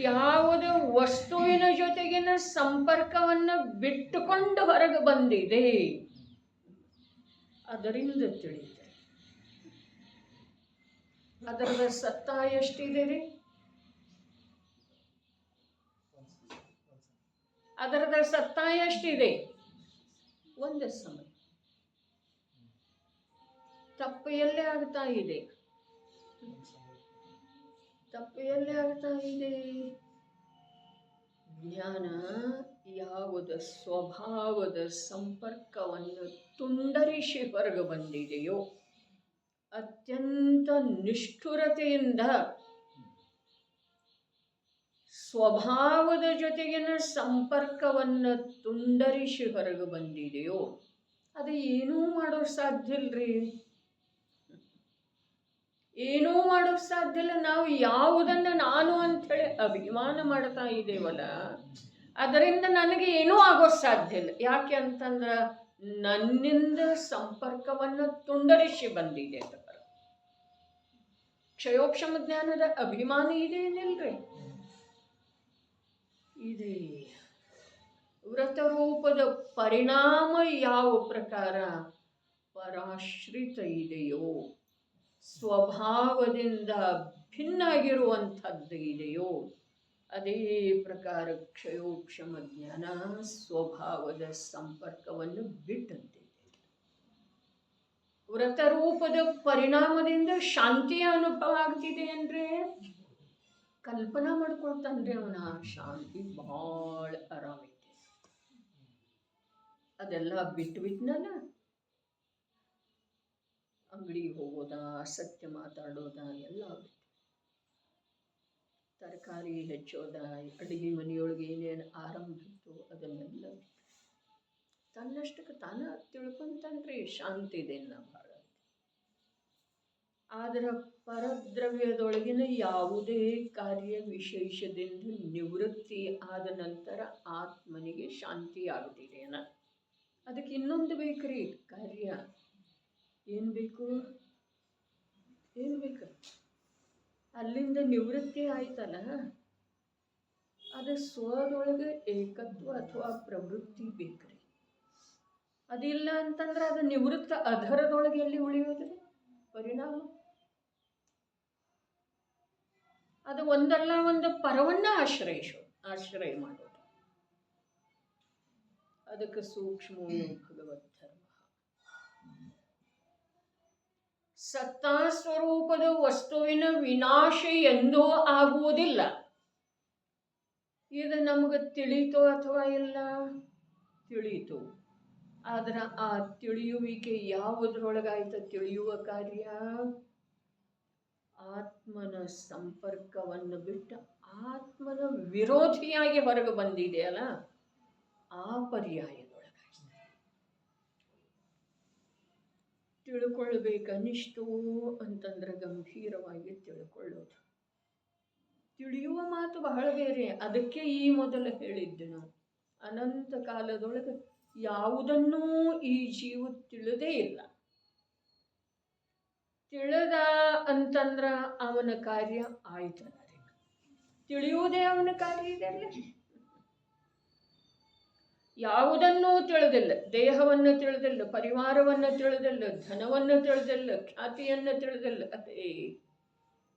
ಯಾವುದ ವಸ್ತುವಿನ ಜೊತೆಗಿನ ಸಂಪರ್ಕವನ್ನು ಬಿಟ್ಟುಕೊಂಡು ಹೊರಗೆ ಬಂದಿದೆ, ಅದರಿಂದ ತಿಳಿಯುತ್ತಾರೆ. ಅದರದ ಸತ್ತ ಎಷ್ಟಿದೆ ರೀ? ಅದರದ ಸತ್ತ ಎಷ್ಟಿದೆ? ಒಂದು ಸಮಯ. ತಪ್ಪು ಎಲ್ಲೇ ಆಗ್ತಾ ಇದೆ? ತಪ್ಪು ಎಲ್ಲೇ ಆಗ್ತಾ ಇದೆ? ಜ್ಞಾನ ಯಾವುದ ಸ್ವಭಾವದ ಸಂಪರ್ಕವನ್ನು ತುಂಡರಿಸಿ ಹೊರಗೆ ಬಂದಿದೆಯೋ, ಅತ್ಯಂತ ನಿಷ್ಠುರತೆಯಿಂದ ಸ್ವಭಾವದ ಜೊತೆಗಿನ ಸಂಪರ್ಕವನ್ನು ತುಂಡರಿಸಿ ಹೊರಗೆ ಬಂದಿದೆಯೋ, ಅದು ಏನೂ ಮಾಡೋಕ್ಕೆ ಸಾಧ್ಯ ಇಲ್ರಿ. ಏನೂ ಮಾಡೋಕ್ಕೆ ಸಾಧ್ಯ ಇಲ್ಲ. ನಾವು ಯಾವುದನ್ನು ನಾನು ಅಂಥೇಳಿ ಅಭಿಮಾನ ಮಾಡ್ತಾ ಇದ್ದೇವಲ್ಲ, ಅದರಿಂದ ನನಗೆ ಏನೂ ಆಗೋಕ್ಕೆ ಸಾಧ್ಯ ಇಲ್ಲ. ಯಾಕೆ ಅಂತಂದ್ರೆ ನನ್ನಿಂದ ಸಂಪರ್ಕವನ್ನು ತುಂಡರಿಸಿ ಬಂದಿದೆ ಅಂತ. ಕ್ಷಯೋಕ್ಷಮ ಜ್ಞಾನದ ಅಭಿಮಾನ ಇದೆ ಏನಿಲ್ರಿ? ಇದೆ. ವ್ರತರೂಪದ ಪರಿಣಾಮ ಯಾವ ಪ್ರಕಾರ ಪರಾಶ್ರಿತ ಇದೆಯೋ, ಸ್ವಭಾವದಿಂದ ಭಿನ್ನಾಗಿರುವಂಥದ್ದು ಇದೆಯೋ, ಅದೇ ಪ್ರಕಾರ ಕ್ಷಯೋಕ್ಷಮ ಜ್ಞಾನ ಸ್ವಭಾವದ ಸಂಪರ್ಕವನ್ನು ಬಿಟ್ಟಂತೆ. ವ್ರತರೂಪದ ಪರಿಣಾಮದಿಂದ ಶಾಂತಿಯ ಅನುಭವ ಆಗ್ತಿದೆ ಅಂದ್ರೆ ಕಲ್ಪನಾ ಮಾಡ್ಕೊಳ್ತಾನ್ರಿ ಅವನ ಶಾಂತಿ ಭಾಳ ಆರಾಮೈತೆ. ಅದೆಲ್ಲ ಬಿಟ್ಬಿಟ್ನಲ್ಲ, ಅಂಗಡಿಗೆ ಹೋಗೋದ, ಸತ್ಯ ಮಾತಾಡೋದ ಎಲ್ಲ ಬಿಟ್ಟು, ತರಕಾರಿ ಹೆಚ್ಚೋದ, ಅಡುಗೆ ಮನೆಯೊಳಗೆ ಏನೇನು ಆರಂಭ ಇತ್ತು ಅದನ್ನೆಲ್ಲ ಬಿಟ್ಟು ತನ್ನಷ್ಟಕ್ಕೆ ತಾನ ತಿಳ್ಕೊಂತಾನ್ರಿ ಶಾಂತಿ ಇದೆ ಭಾಳ. ಆದರೆ ಪರದ್ರವ್ಯದೊಳಗಿನ ಯಾವುದೇ ಕಾರ್ಯ ವಿಶೇಷದಿಂದ ನಿವೃತ್ತಿ ಆದ ನಂತರ ಆತ್ಮನಿಗೆ ಶಾಂತಿ ಆಗುತ್ತಿದೆಯನ. ಅದಕ್ಕೆ ಇನ್ನೊಂದು ಬೇಕ್ರಿ ಕಾರ್ಯ. ಏನು ಬೇಕು? ಏನು ಬೇಕು? ಅಲ್ಲಿಂದ ನಿವೃತ್ತಿ ಆಯ್ತಲ್ಲ, ಅದು ಸ್ವದೊಳಗೆ ಏಕತ್ವ ಅಥವಾ ಪ್ರವೃತ್ತಿ ಬೇಕ್ರಿ. ಅದಿಲ್ಲ ಅಂತಂದ್ರೆ ಅದು ನಿವೃತ್ತ ಅಧರದೊಳಗೆ ಎಲ್ಲಿ ಉಳಿಯೋದ್ರಿ ಪರಿಣಾಮ? ಅದು ಒಂದಲ್ಲ ಒಂದು ಪರವನ್ನ ಆಶ್ರಯ ಮಾಡೋದು. ಅದಕ್ಕೆ ಸೂಕ್ಷ್ಮ ಭಗವತ್ ಧರ್ಮ. ಸತ್ತಾ ಸ್ವರೂಪದ ವಸ್ತುವಿನ ವಿನಾಶ ಎಂದೂ ಆಗುವುದಿಲ್ಲ. ಇದು ನಮಗೆ ತಿಳಿಯಿತೋ ಅಥವಾ ಇಲ್ಲ? ತಿಳಿಯಿತು. ಆದ್ರೆ ಆ ತಿಳಿಯುವಿಕೆ ಯಾವುದ್ರೊಳಗಾಯ್ತು? ತಿಳಿಯುವ ಕಾರ್ಯ ಆತ್ಮನ ಸಂಪರ್ಕವನ್ನು ಬಿಟ್ಟು ಆತ್ಮನ ವಿರೋಧಿಯಾಗಿ ಹೊರಗೆ ಬಂದಿದೆಯಲ್ಲ, ಆ ಪರ್ಯಾಯದೊಳಗಾಯ್ತು. ತಿಳ್ಕೊಳ್ಬೇಕನ್ನಿಷ್ಟು ಅಂತಂದ್ರೆ ಗಂಭೀರವಾಗಿ ತಿಳ್ಕೊಳ್ಳೋದು. ತಿಳಿಯುವ ಮಾತು ಬಹಳ ಬೇರೆ. ಅದಕ್ಕೆ ಈ ಮೊದಲು ಹೇಳಿದ್ದು ನಾವು, ಅನಂತ ಕಾಲದೊಳಗೆ ಯಾವುದನ್ನೂ ಈ ಜೀವ ತಿಳಿದೇ ಇಲ್ಲ. ತಿಳಿದ ಅಂತಂದ್ರ ಅವನ ಕಾರ್ಯ ಆಯ್ತಲ್ಲ. ತಿಳಿಯುವುದೇ ಅವನ ಕಾರ್ಯ ಇದೆಲ್ಲ. ಯಾವುದನ್ನೂ ತಿಳಿದಿಲ್ಲ, ದೇಹವನ್ನು ತಿಳಿದಿಲ್ಲ, ಪರಿವಾರವನ್ನು ತಿಳಿದಿಲ್ಲ, ಧನವನ್ನು ತಿಳಿದಿಲ್ಲ, ಖ್ಯಾತಿಯನ್ನು ತಿಳಿದಿಲ್ಲ, ಅದೇ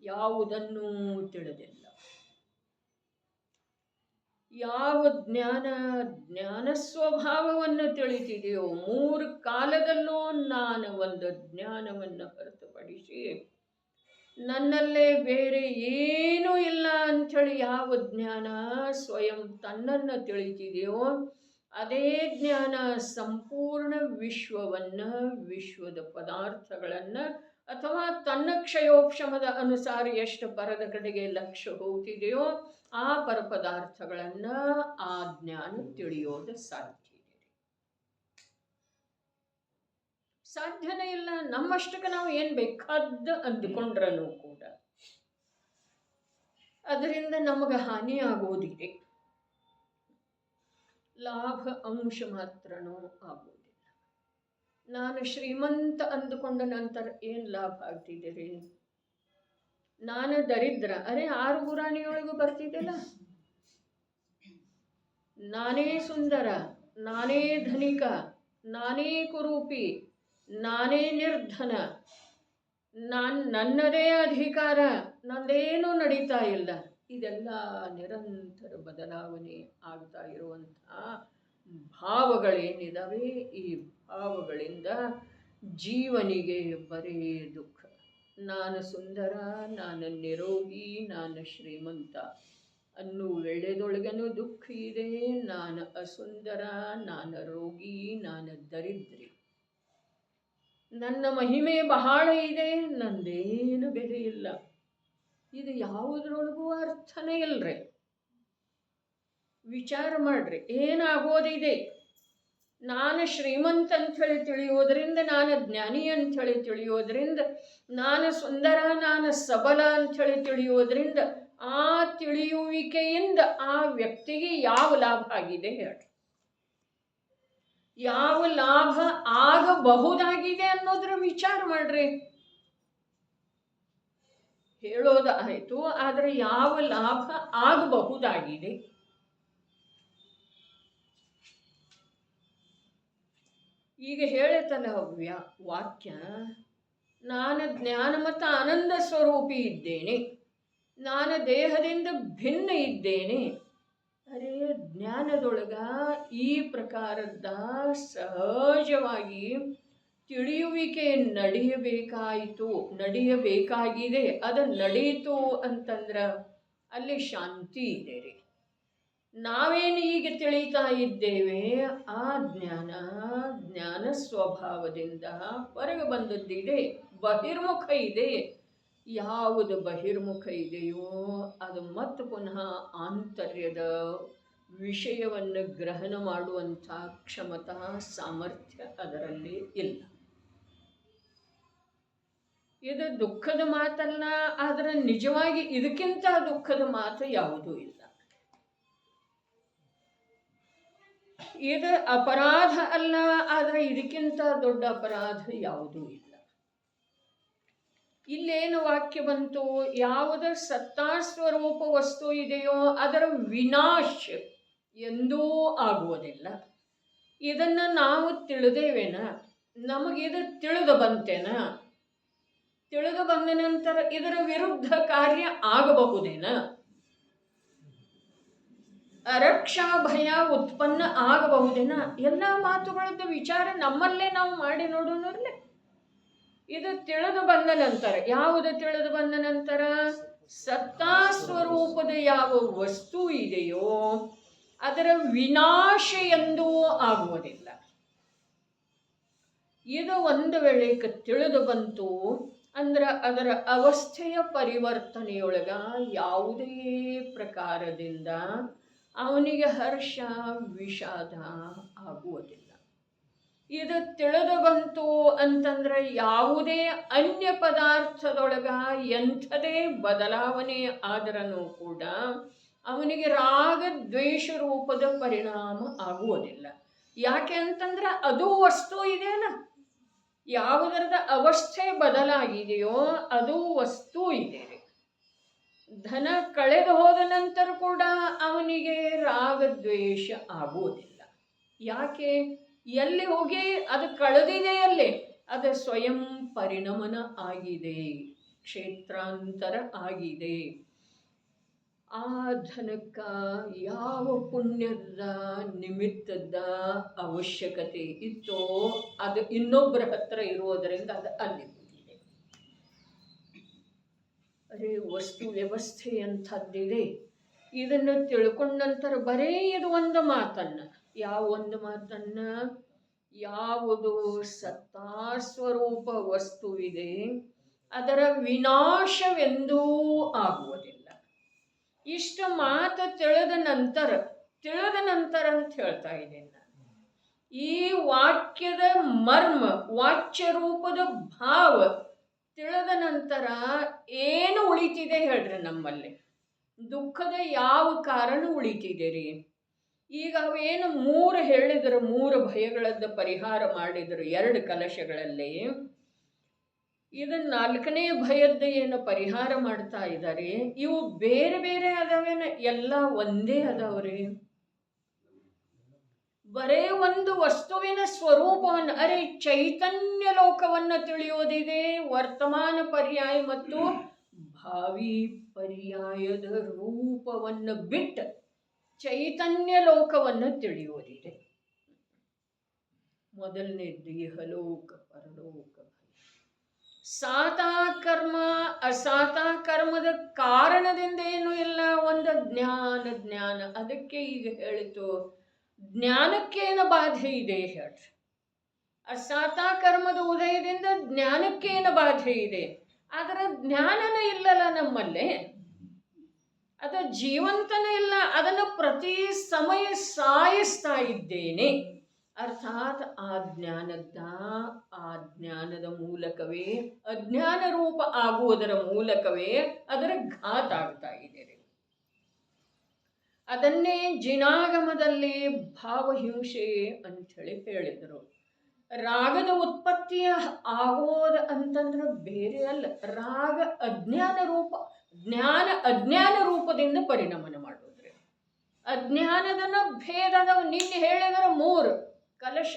ಯಾವುದನ್ನೂ ತಿಳಿದಿಲ್ಲ. ಯಾವ ಜ್ಞಾನ ಸ್ವಭಾವವನ್ನು ತಿಳಿತಿದೆಯೋ, 3 ಕಾಲದಲ್ಲೂ ನಾನು ಒಂದು ಜ್ಞಾನವನ್ನು ಹೊರತುಪಡಿಸಿ ನನ್ನಲ್ಲೇ ಬೇರೆ ಏನೂ ಇಲ್ಲ ಅಂಥೇಳಿ ಯಾವ ಜ್ಞಾನ ಸ್ವಯಂ ತನ್ನನ್ನು ತಿಳಿತಿದೆಯೋ, ಅದೇ ಜ್ಞಾನ ಸಂಪೂರ್ಣ ವಿಶ್ವವನ್ನು, ವಿಶ್ವದ ಪದಾರ್ಥಗಳನ್ನು, ಅಥವಾ ತನ್ನ ಕ್ಷಯೋಕ್ಷಮದ ಅನುಸಾರ ಎಷ್ಟು ಪರದ ಕಡೆಗೆ ಲಕ್ಷ್ಯ ಹೋಗ್ತಿದೆಯೋ ಆ ಪರಪದಾರ್ಥಗಳನ್ನು ಆ ಜ್ಞಾನ ತಿಳಿಯೋದು ಸಾಧ್ಯನೇ ಇಲ್ಲ. ನಮ್ಮಷ್ಟಕ್ಕೆ ನಾವು ಏನು ಬೇಕಾದ ಅಂದುಕೊಂಡ್ರೂ ಕೂಡ ಅದರಿಂದ ನಮಗೆ ಹಾನಿ ಆಗೋದಿದೆ, ಲಾಭ ಅಂಶ ಮಾತ್ರನೂ ಆಗೋದಿಲ್ಲ. ನಾನು ಶ್ರೀಮಂತ ಅಂದುಕೊಂಡ ನಂತರ ಏನು ಲಾಭ ಆಗ್ತಿದ್ದೀರಿ? ನಾನು ದರಿದ್ರ, ಅರೆ 6 ಪುರಾಣಿಯೊಳಗೂ ಬರ್ತಿದ್ದೆಲ್ಲ. ನಾನೇ ಸುಂದರ, ನಾನೇ ಧನಿಕ, ನಾನೇ ಕುರೂಪಿ, ನಾನೇ ನಿರ್ಧನ, ನನ್ನದೇ ಅಧಿಕಾರ, ನಂದೇನೂ ನಡೀತಾ ಇಲ್ಲ. ಇದೆಲ್ಲ ನಿರಂತರ ಬದಲಾವಣೆ ಆಗ್ತಾ ಇರುವಂತಹ ಭಾವಗಳೇನಿದಾವೆ, ಈ ಭಾವಗಳಿಂದ ಜೀವನಿಗೆ ಬರೀ ದುಃಖ. ನಾನು ಸುಂದರ, ನಾನು ನಿರೋಗಿ, ನಾನು ಶ್ರೀಮಂತ ಅನ್ನೋ ವೇಳೆದೊಳಗನೂ ದುಃಖ ಇದೆ. ನಾನು ಅಸುಂದರ, ನಾನು ರೋಗಿ, ನಾನು ದರಿದ್ರಿ, ನನ್ನ ಮಹಿಮೆ ಬಹಳ ಇದೆ, ನಂದೇನು ಬೆಲೆ ಇಲ್ಲ. ಇದು ಯಾವುದ್ರೊಳಗೂ ಅರ್ಥನೇ ಇಲ್ರಿ. ವಿಚಾರ ಮಾಡ್ರಿ, ಏನಾಗೋದಿದೆ? ನಾನು ಶ್ರೀಮಂತ ಅಂಥೇಳಿ ತಿಳಿಯೋದ್ರಿಂದ, ನಾನು ಜ್ಞಾನಿ ಅಂಥೇಳಿ ತಿಳಿಯೋದ್ರಿಂದ, ನಾನು ಸುಂದರ, ನಾನು ಸಬಲ ಅಂಥೇಳಿ ತಿಳಿಯೋದ್ರಿಂದ, ಆ ತಿಳಿಯುವಿಕೆಯಿಂದ ಆ ವ್ಯಕ್ತಿಗೆ ಯಾವ ಲಾಭ ಆಗಿದೆ ಹೇಳಿ? ಯಾವ ಲಾಭ ಆಗಬಹುದಾಗಿದೆ ಅನ್ನೋದ್ರ ವಿಚಾರ ಮಾಡ್ರಿ. ಹೇಳೋದು ಆಯಿತು, ಆದರೆ ಯಾವ ಲಾಭ ಆಗಬಹುದಾಗಿದೆ? ಈಗ ಹೇಳುತ್ತಲ್ಲ ವಾಕ್ಯ, ನಾನು ಜ್ಞಾನ ಮತ್ತು ಆನಂದ ಸ್ವರೂಪಿ ಇದ್ದೇನೆ, ನಾನು ದೇಹದಿಂದ ಭಿನ್ನ ಇದ್ದೇನೆ. ಅರೆ, ಜ್ಞಾನದೊಳಗ ಈ ಪ್ರಕಾರದ ಸಹಜವಾಗಿ ತಿಳಿಯುವಿಕೆ ನಡೆಯಬೇಕಾಗಿದೆ. ಅದು ನಡೀತು ಅಂತಂದ್ರೆ ಅಲ್ಲಿ ಶಾಂತಿ ಇದೆ ರೀ. ನಾವೇನು ಈಗ ತಿಳಿತಾ ಇದ್ದೇವೆ, ಆ ಜ್ಞಾನ ಸ್ವಭಾವದಿಂದ ಹೊರಗೆ ಬಂದದ್ದಿದೆ, ಬಹಿರ್ಮುಖ ಇದೆ. ಯಾವುದು ಬಹಿರ್ಮುಖ ಇದೆಯೋ ಅದು ಮತ್ತೆ ಪುನಃ ಆಂತರ್ಯದ ವಿಷಯವನ್ನು ಗ್ರಹಣ ಮಾಡುವಂಥ ಕ್ಷಮತಾ ಸಾಮರ್ಥ್ಯ ಅದರಲ್ಲಿ ಇಲ್ಲ. ಇದು ದುಃಖದ ಮಾತಲ್ಲ, ಆದರೆ ನಿಜವಾಗಿ ಇದಕ್ಕಿಂತ ದುಃಖದ ಮಾತು ಯಾವುದೂ ಇಲ್ಲ. ಇದು ಅಪರಾಧ ಅಲ್ಲ, ಆದರೆ ಇದಕ್ಕಿಂತ ದೊಡ್ಡ ಅಪರಾಧ ಯಾವುದೂ ಇಲ್ಲ. ಇಲ್ಲೇನು ವಾಕ್ಯ ಬಂತು? ಯಾವುದ ಸತ್ತಾಸ್ವರೂಪ ವಸ್ತು ಇದೆಯೋ ಅದರ ವಿನಾಶ ಎಂದೂ ಆಗುವುದಿಲ್ಲ. ಇದನ್ನು ನಾವು ತಿಳಿದೇವೇನ? ನಮಗಿದು ತಿಳಿದು ಬಂತೇನ? ತಿಳಿದು ಬಂದ ನಂತರ ಇದರ ವಿರುದ್ಧ ಕಾರ್ಯ ಆಗಬಹುದೇನ? ಅರಕ್ಷಾ ಭಯ ಉತ್ಪನ್ನ ಆಗಬಹುದೇನ? ಎಲ್ಲ ಮಾತುಗಳದ್ದು ವಿಚಾರ ನಮ್ಮಲ್ಲೇ ನಾವು ಮಾಡಿ ನೋಡೋಣರ್ಲೆ. ಇದು ತಿಳಿದು ಬಂದ ನಂತರ, ಯಾವುದು ತಿಳಿದು ಬಂದ ನಂತರ? ಸತ್ತಾ ಸ್ವರೂಪದ ಯಾವ ವಸ್ತು ಇದೆಯೋ ಅದರ ವಿನಾಶ ಎಂದೂ ಆಗುವುದಿಲ್ಲ. ಇದು ಒಂದು ವೇಳೆ ತಿಳಿದು ಬಂತು ಅಂದ್ರೆ ಅದರ ಅವಸ್ಥೆಯ ಪರಿವರ್ತನೆಯೊಳಗ ಯಾವುದೇ ಪ್ರಕಾರದಿಂದ ಅವನಿಗೆ ಹರ್ಷ ವಿಷಾದ ಆಗುವುದಿಲ್ಲ. ಇದು ತಿಳಿದು ಬಂತು ಅಂತಂದ್ರೆ ಯಾವುದೇ ಅನ್ಯ ಪದಾರ್ಥದೊಳಗ ಎಂಥದೇ ಬದಲಾವಣೆ ಆದ್ರೂ ಕೂಡ ಅವನಿಗೆ ರಾಗ ದ್ವೇಷ ರೂಪದ ಪರಿಣಾಮ ಆಗುವುದಿಲ್ಲ. ಯಾಕೆ ಅಂತಂದ್ರೆ ಅದು ವಸ್ತು ಇದೆಯಲ್ಲ, ಯಾವುದರದ ಅವಸ್ಥೆ ಬದಲಾಗಿದೆಯೋ ಅದು ವಸ್ತು ಇದೆ. ಧನ ಕಳೆದು ಹೋದ ನಂತರ ಕೂಡ ಅವನಿಗೆ ರಾಗದ್ವೇಷ ಆಗುವುದಿಲ್ಲ. ಯಾಕೆ? ಎಲ್ಲಿ ಹೋಗಿ ಅದು ಕಳೆದಿದೆ, ಅಲ್ಲಿ ಅದು ಸ್ವಯಂ ಪರಿಣಮನ ಆಗಿದೆ, ಕ್ಷೇತ್ರಾಂತರ ಆಗಿದೆ. ಆ ಧನಕ್ಕ ಯಾವ ಪುಣ್ಯದ ನಿಮಿತ್ತದ ಅವಶ್ಯಕತೆ ಇತ್ತೋ ಅದು ಇನ್ನೊಬ್ಬರ ಹತ್ರ ಇರುವುದರಿಂದ ಅದು ಅಲ್ಲಿ ಹೋಗಿದೆ. ಅರೆ ವಸ್ತು ವ್ಯವಸ್ಥೆ ಅಂಥದ್ದಿದೆ. ಇದನ್ನು ತಿಳ್ಕೊಂಡ ನಂತರ ಬರೀ ಇದು ಒಂದು ಮಾತನ್ನ, ಯಾವ ಒಂದು ಮಾತನ್ನ, ಯಾವುದು ಸತ್ತಾಸ್ವರೂಪ ವಸ್ತುವಿದೆ ಅದರ ವಿನಾಶವೆಂದೂ ಆಗುವುದಿಲ್ಲ. ಇಷ್ಟು ಮಾತು ತಿಳಿದ ನಂತರ ಅಂತ ಹೇಳ್ತಾ ಇದ್ದೇನೆ ನಾನು. ಈ ವಾಕ್ಯದ ಮರ್ಮ, ವಾಚ್ಯ ರೂಪದ ಭಾವ ತಿಳಿದ ನಂತರ ಏನು ಉಳಿತಿದೆ ಹೇಳ್ರಿ ನಮ್ಮಲ್ಲಿ? ದುಃಖದ ಯಾವ ಕಾರಣ ಉಳಿತಿದೆ? ಈಗ ಅವೇನು 3 ಹೇಳಿದರು, 3 ಭಯಗಳದ್ದು ಪರಿಹಾರ ಮಾಡಿದರು 2 ಕಲಶಗಳಲ್ಲಿ. ಇದನ್ನ 4ನೇ ಭಯದ್ದು ಏನು ಪರಿಹಾರ ಮಾಡ್ತಾ ಇದ್ದಾರೆ. ಇವು ಬೇರೆ ಬೇರೆ ಅದಾವೇನ? ಎಲ್ಲ ಒಂದೇ ಅದಾವ್ರಿ. ಬರೇ ಒಂದು ವಸ್ತುವಿನ ಸ್ವರೂಪವನ್ನು, ಅರೆ ಚೈತನ್ಯ ಲೋಕವನ್ನು ತಿಳಿಯೋದಿದೆ. ವರ್ತಮಾನ ಪರ್ಯಾಯ ಮತ್ತು ಭಾವಿ ಪರ್ಯಾಯದ ರೂಪವನ್ನು ಬಿಟ್ಟು ಚೈತನ್ಯ ಲೋಕವನ್ನು ತಿಳಿಯೋದಿದೆ. ಮೊದಲನೇದ್ದು ಇಹಲೋಕ ಪರಲೋಕ. ಸಾತಾಕರ್ಮ ಅಸಾತಾಕರ್ಮದ ಕಾರಣದಿಂದ ಏನೂ ಇಲ್ಲ, ಒಂದು ಜ್ಞಾನ. ಅದಕ್ಕೆ ಈಗ ಹೇಳಿತು ಜ್ಞಾನಕ್ಕೇನು ಬಾಧೆ ಇದೆ ಹೇಳ್ರಿ. ಅಸಾತಾಕರ್ಮದ ಉದಯದಿಂದ ಜ್ಞಾನಕ್ಕೇನು ಬಾಧೆ ಇದೆ? ಆದರೆ ಜ್ಞಾನನೇ ಇಲ್ಲಲ್ಲ ನಮ್ಮಲ್ಲೇ, ಅದ ಜೀವಂತನೇ ಇಲ್ಲ. ಅದನ್ನು ಪ್ರತಿ ಸಮಯ ಸಾಯಿಸ್ತಾ ಇದ್ದೇನೆ. ಅರ್ಥಾತ್ ಆ ಜ್ಞಾನದ ಮೂಲಕವೇ, ಅಜ್ಞಾನ ರೂಪ ಆಗುವುದರ ಮೂಲಕವೇ ಅದರ ಘಾತ ಆಗ್ತಾ ಇದೆ. ಅದನ್ನೇ ಜಿನಾಗಮದಲ್ಲಿ ಭಾವಹಿಂಸೆ ಅಂಥೇಳಿ ಹೇಳಿದರು. ರಾಗದ ಉತ್ಪತ್ತಿಯ ಆಗೋದ ಅಂತಂದ್ರೆ ಬೇರೆ ಅಲ್ಲ, ರಾಗ ಅಜ್ಞಾನ ರೂಪ, ಜ್ಞಾನ ಅಜ್ಞಾನ ರೂಪದಿಂದ ಪರಿಣಮನ ಮಾಡೋದ್ರಿ. ಅಜ್ಞಾನದನ ಭೇದದ ನಿನ್ನೆ ಹೇಳಿದರ 3 ಕಲಶ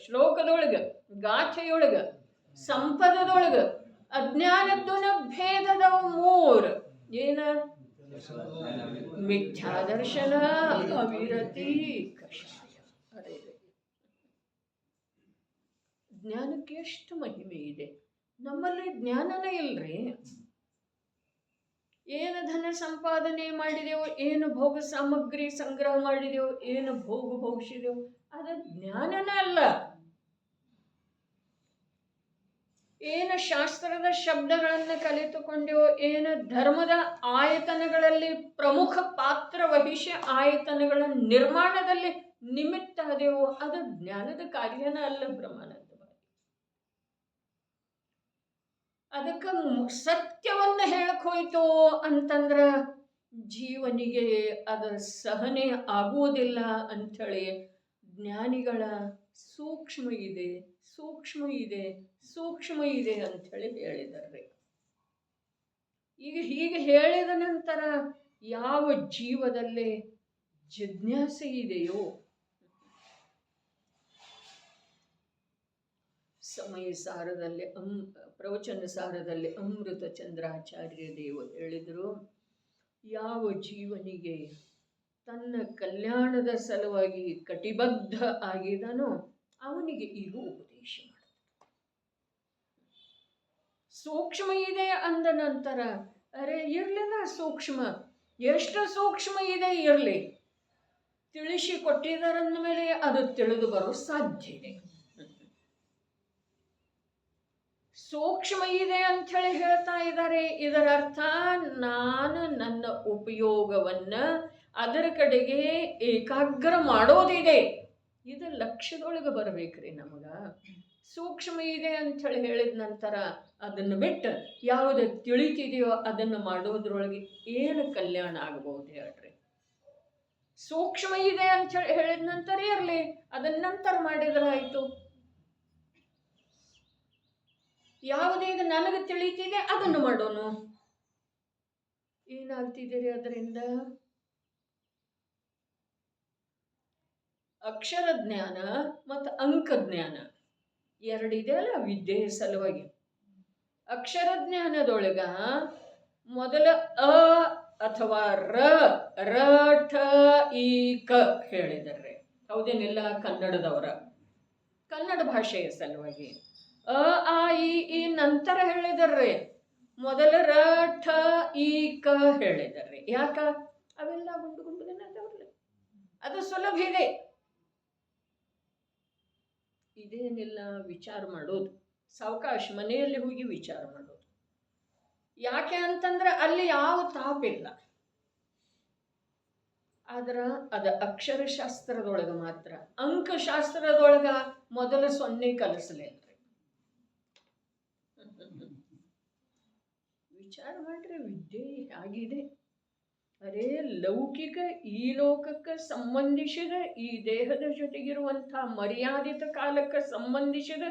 ಶ್ಲೋಕದೊಳಗೆ, ಗಾಥೆಯೊಳಗೆ, ಸಂಪದದೊಳಗೆ ಅಜ್ಞಾನದ್ದನ ಭೇದದ 3 ಏನ? ಮಿಥ್ಯಾದರ್ಶನ, ಅವಿರತಿ, ಕಷಾಯ. ಅರೆ ಜ್ಞಾನಕ್ಕೆ ಎಷ್ಟು ಮಹಿಮೆ ಇದೆ. ನಮ್ಮಲ್ಲಿ ಜ್ಞಾನನೇ ಇಲ್ರಿ. ಏನು ಧನ ಸಂಪಾದನೆ ಮಾಡಿದೆವು, ಏನು ಭೋಗ ಸಾಮಗ್ರಿ ಸಂಗ್ರಹ ಮಾಡಿದೆವು, ಏನು ಭೋಗ ಭೋಗಿಸಿದೆವು, ಅದು ಜ್ಞಾನನೇ ಅಲ್ಲ. ಏನು ಶಾಸ್ತ್ರದ ಶಬ್ದಗಳನ್ನು ಕಲಿತುಕೊಂಡೆವು, ಏನು ಧರ್ಮದ ಆಯತನಗಳಲ್ಲಿ ಪ್ರಮುಖ ಪಾತ್ರ ವಹಿಸಿ ಆಯತನಗಳ ನಿರ್ಮಾಣದಲ್ಲಿ ನಿಮಿತ್ತ ಆದೆವು, ಅದು ಜ್ಞಾನದ ಕಾರ್ಯನ ಅಲ್ಲ ಪ್ರಮಾಣದ. ಅದಕ್ಕೆ ಸತ್ಯವನ್ನು ಹೇಳಕ್ ಹೋಯ್ತು ಅಂತಂದ್ರೆ ಜೀವನಿಗೆ ಅದರ ಸಹನೆ ಆಗುವುದಿಲ್ಲ ಅಂಥೇಳಿ ಜ್ಞಾನಿಗಳ ಸೂಕ್ಷ್ಮ ಇದೆ ಅಂಥೇಳಿ ಹೇಳಿದ್ದಾರೆ. ಈಗ ಹೀಗೆ ಹೇಳಿದ ನಂತರ ಯಾವ ಜೀವದಲ್ಲಿ ಜಿಜ್ಞಾಸೆ ಇದೆಯೋ, ಸಮಯ ಸಾರದಲ್ಲಿ ಪ್ರವಚನ ಸಾರದಲ್ಲಿ ಅಮೃತ ಚಂದ್ರಾಚಾರ್ಯ ದೇವರು ಹೇಳಿದರು, ಯಾವ ಜೀವನಿಗೆ ತನ್ನ ಕಲ್ಯಾಣದ ಸಲುವಾಗಿ ಕಟಿಬದ್ಧ ಆಗಿದನೋ ಅವನಿಗೆ ಈಗ ಉಪದೇಶ ಮಾಡ್ತಾರೆ. ಸೂಕ್ಷ್ಮ ಇದೆ ಅಂದ ನಂತರ ಅರೆ ಇರಲಿಲ್ಲ ಸೂಕ್ಷ್ಮ, ಎಷ್ಟು ಸೂಕ್ಷ್ಮ ಇದೆ ಇರಲಿ, ತಿಳಿಸಿ ಕೊಟ್ಟಿದ್ದಾರಂದ ಮೇಲೆ ಅದು ತಿಳಿದು ಬರೋ ಸಾಧ್ಯ ಇದೆ. ಸೂಕ್ಷ್ಮ ಇದೆ ಅಂಥೇಳಿ ಹೇಳ್ತಾ ಇದ್ದಾರೆ. ಇದರ ಅರ್ಥ ನಾನು ನನ್ನ ಉಪಯೋಗವನ್ನ ಅದರ ಕಡೆಗೆ ಏಕಾಗ್ರ ಮಾಡೋದಿದೆ. ಇದು ಲಕ್ಷ್ಯದೊಳಗೆ ಬರಬೇಕ್ರಿ ನಮಗೆ. ಸೂಕ್ಷ್ಮ ಇದೆ ಅಂಥೇಳಿ ಹೇಳಿದ ನಂತರ ಅದನ್ನು ಬಿಟ್ಟು ಯಾವುದು ತಿಳಿತಿದೆಯೋ ಅದನ್ನು ಮಾಡೋದ್ರೊಳಗೆ ಏನು ಕಲ್ಯಾಣ ಆಗ್ಬೋದು ಹೇಳ್ರಿ. ಸೂಕ್ಷ್ಮ ಇದೆ ಅಂಥೇಳಿ ಹೇಳಿದ ನಂತರ ಇರಲಿ, ಅದನ್ನ ನಂತರ ಮಾಡಿದ್ರೆ ಆಯಿತು. ಯಾವುದೀಗ ನನಗೆ ತಿಳಿತಿದೆ ಅದನ್ನು ಮಾಡೋಣ. ಏನಾಗ್ತಿದ್ದೀರಿ ಅದರಿಂದ? ಅಕ್ಷರ ಜ್ಞಾನ ಮತ್ತು ಅಂಕ ಜ್ಞಾನ ಎರಡಿದೆ ಅಲ್ಲ ವಿದ್ಯೆಯ ಸಲುವಾಗಿ. ಅಕ್ಷರ ಜ್ಞಾನದೊಳಗ ಮೊದಲ ಅ ಅಥವಾ ರ ರ ಠ ಈ ಕ ಹೇಳಿದರೆ ಹೌದೇನಿಲ್ಲ? ಕನ್ನಡದವರ ಕನ್ನಡ ಭಾಷೆಯ ಸಲುವಾಗಿ ಅ ಆ ಈ ನಂತರ ಹೇಳಿದರ್ರಿ. ಮೊದಲ ರ ಠ ಈ ಕ ಹೇಳಿದರ್ರಿ. ಯಾಕ? ಅವೆಲ್ಲ ಗುಂಡು ಗುಂಡುಗನದವ್ರಲ್ಲ, ಅದು ಸುಲಭ ಇದೆ. ಇದೇನಿಲ್ಲ ವಿಚಾರ ಮಾಡೋದು, ಸಾವಕಾಶ ಮನೆಯಲ್ಲಿ ಹೋಗಿ ವಿಚಾರ ಮಾಡೋದು. ಯಾಕೆ ಅಂತಂದ್ರೆ ಅಲ್ಲಿ ಯಾವ ತಾಪಿಲ್ಲ. ಆದ್ರೆ ಅದು ಅಕ್ಷರಶಾಸ್ತ್ರದೊಳಗೆ ಮಾತ್ರ. ಅಂಕಶಾಸ್ತ್ರದೊಳಗ ಮೊದಲ 0 ಕಲಿಸಲೇನ್ರಿ. ವಿಚಾರ ಮಾಡ್ರಿ, ವಿದ್ಯೆ ಆಗಿದೆ. ಅರೇ ಲೌಕಿಕ ಈ ಲೋಕಕ್ಕೆ ಸಂಬಂಧಿಸಿದ ಈ ದೇಹದ ಜೊತೆಗಿರುವಂಥ ಮರ್ಯಾದಿತ ಕಾಲಕ್ಕೆ ಸಂಬಂಧಿಸಿದ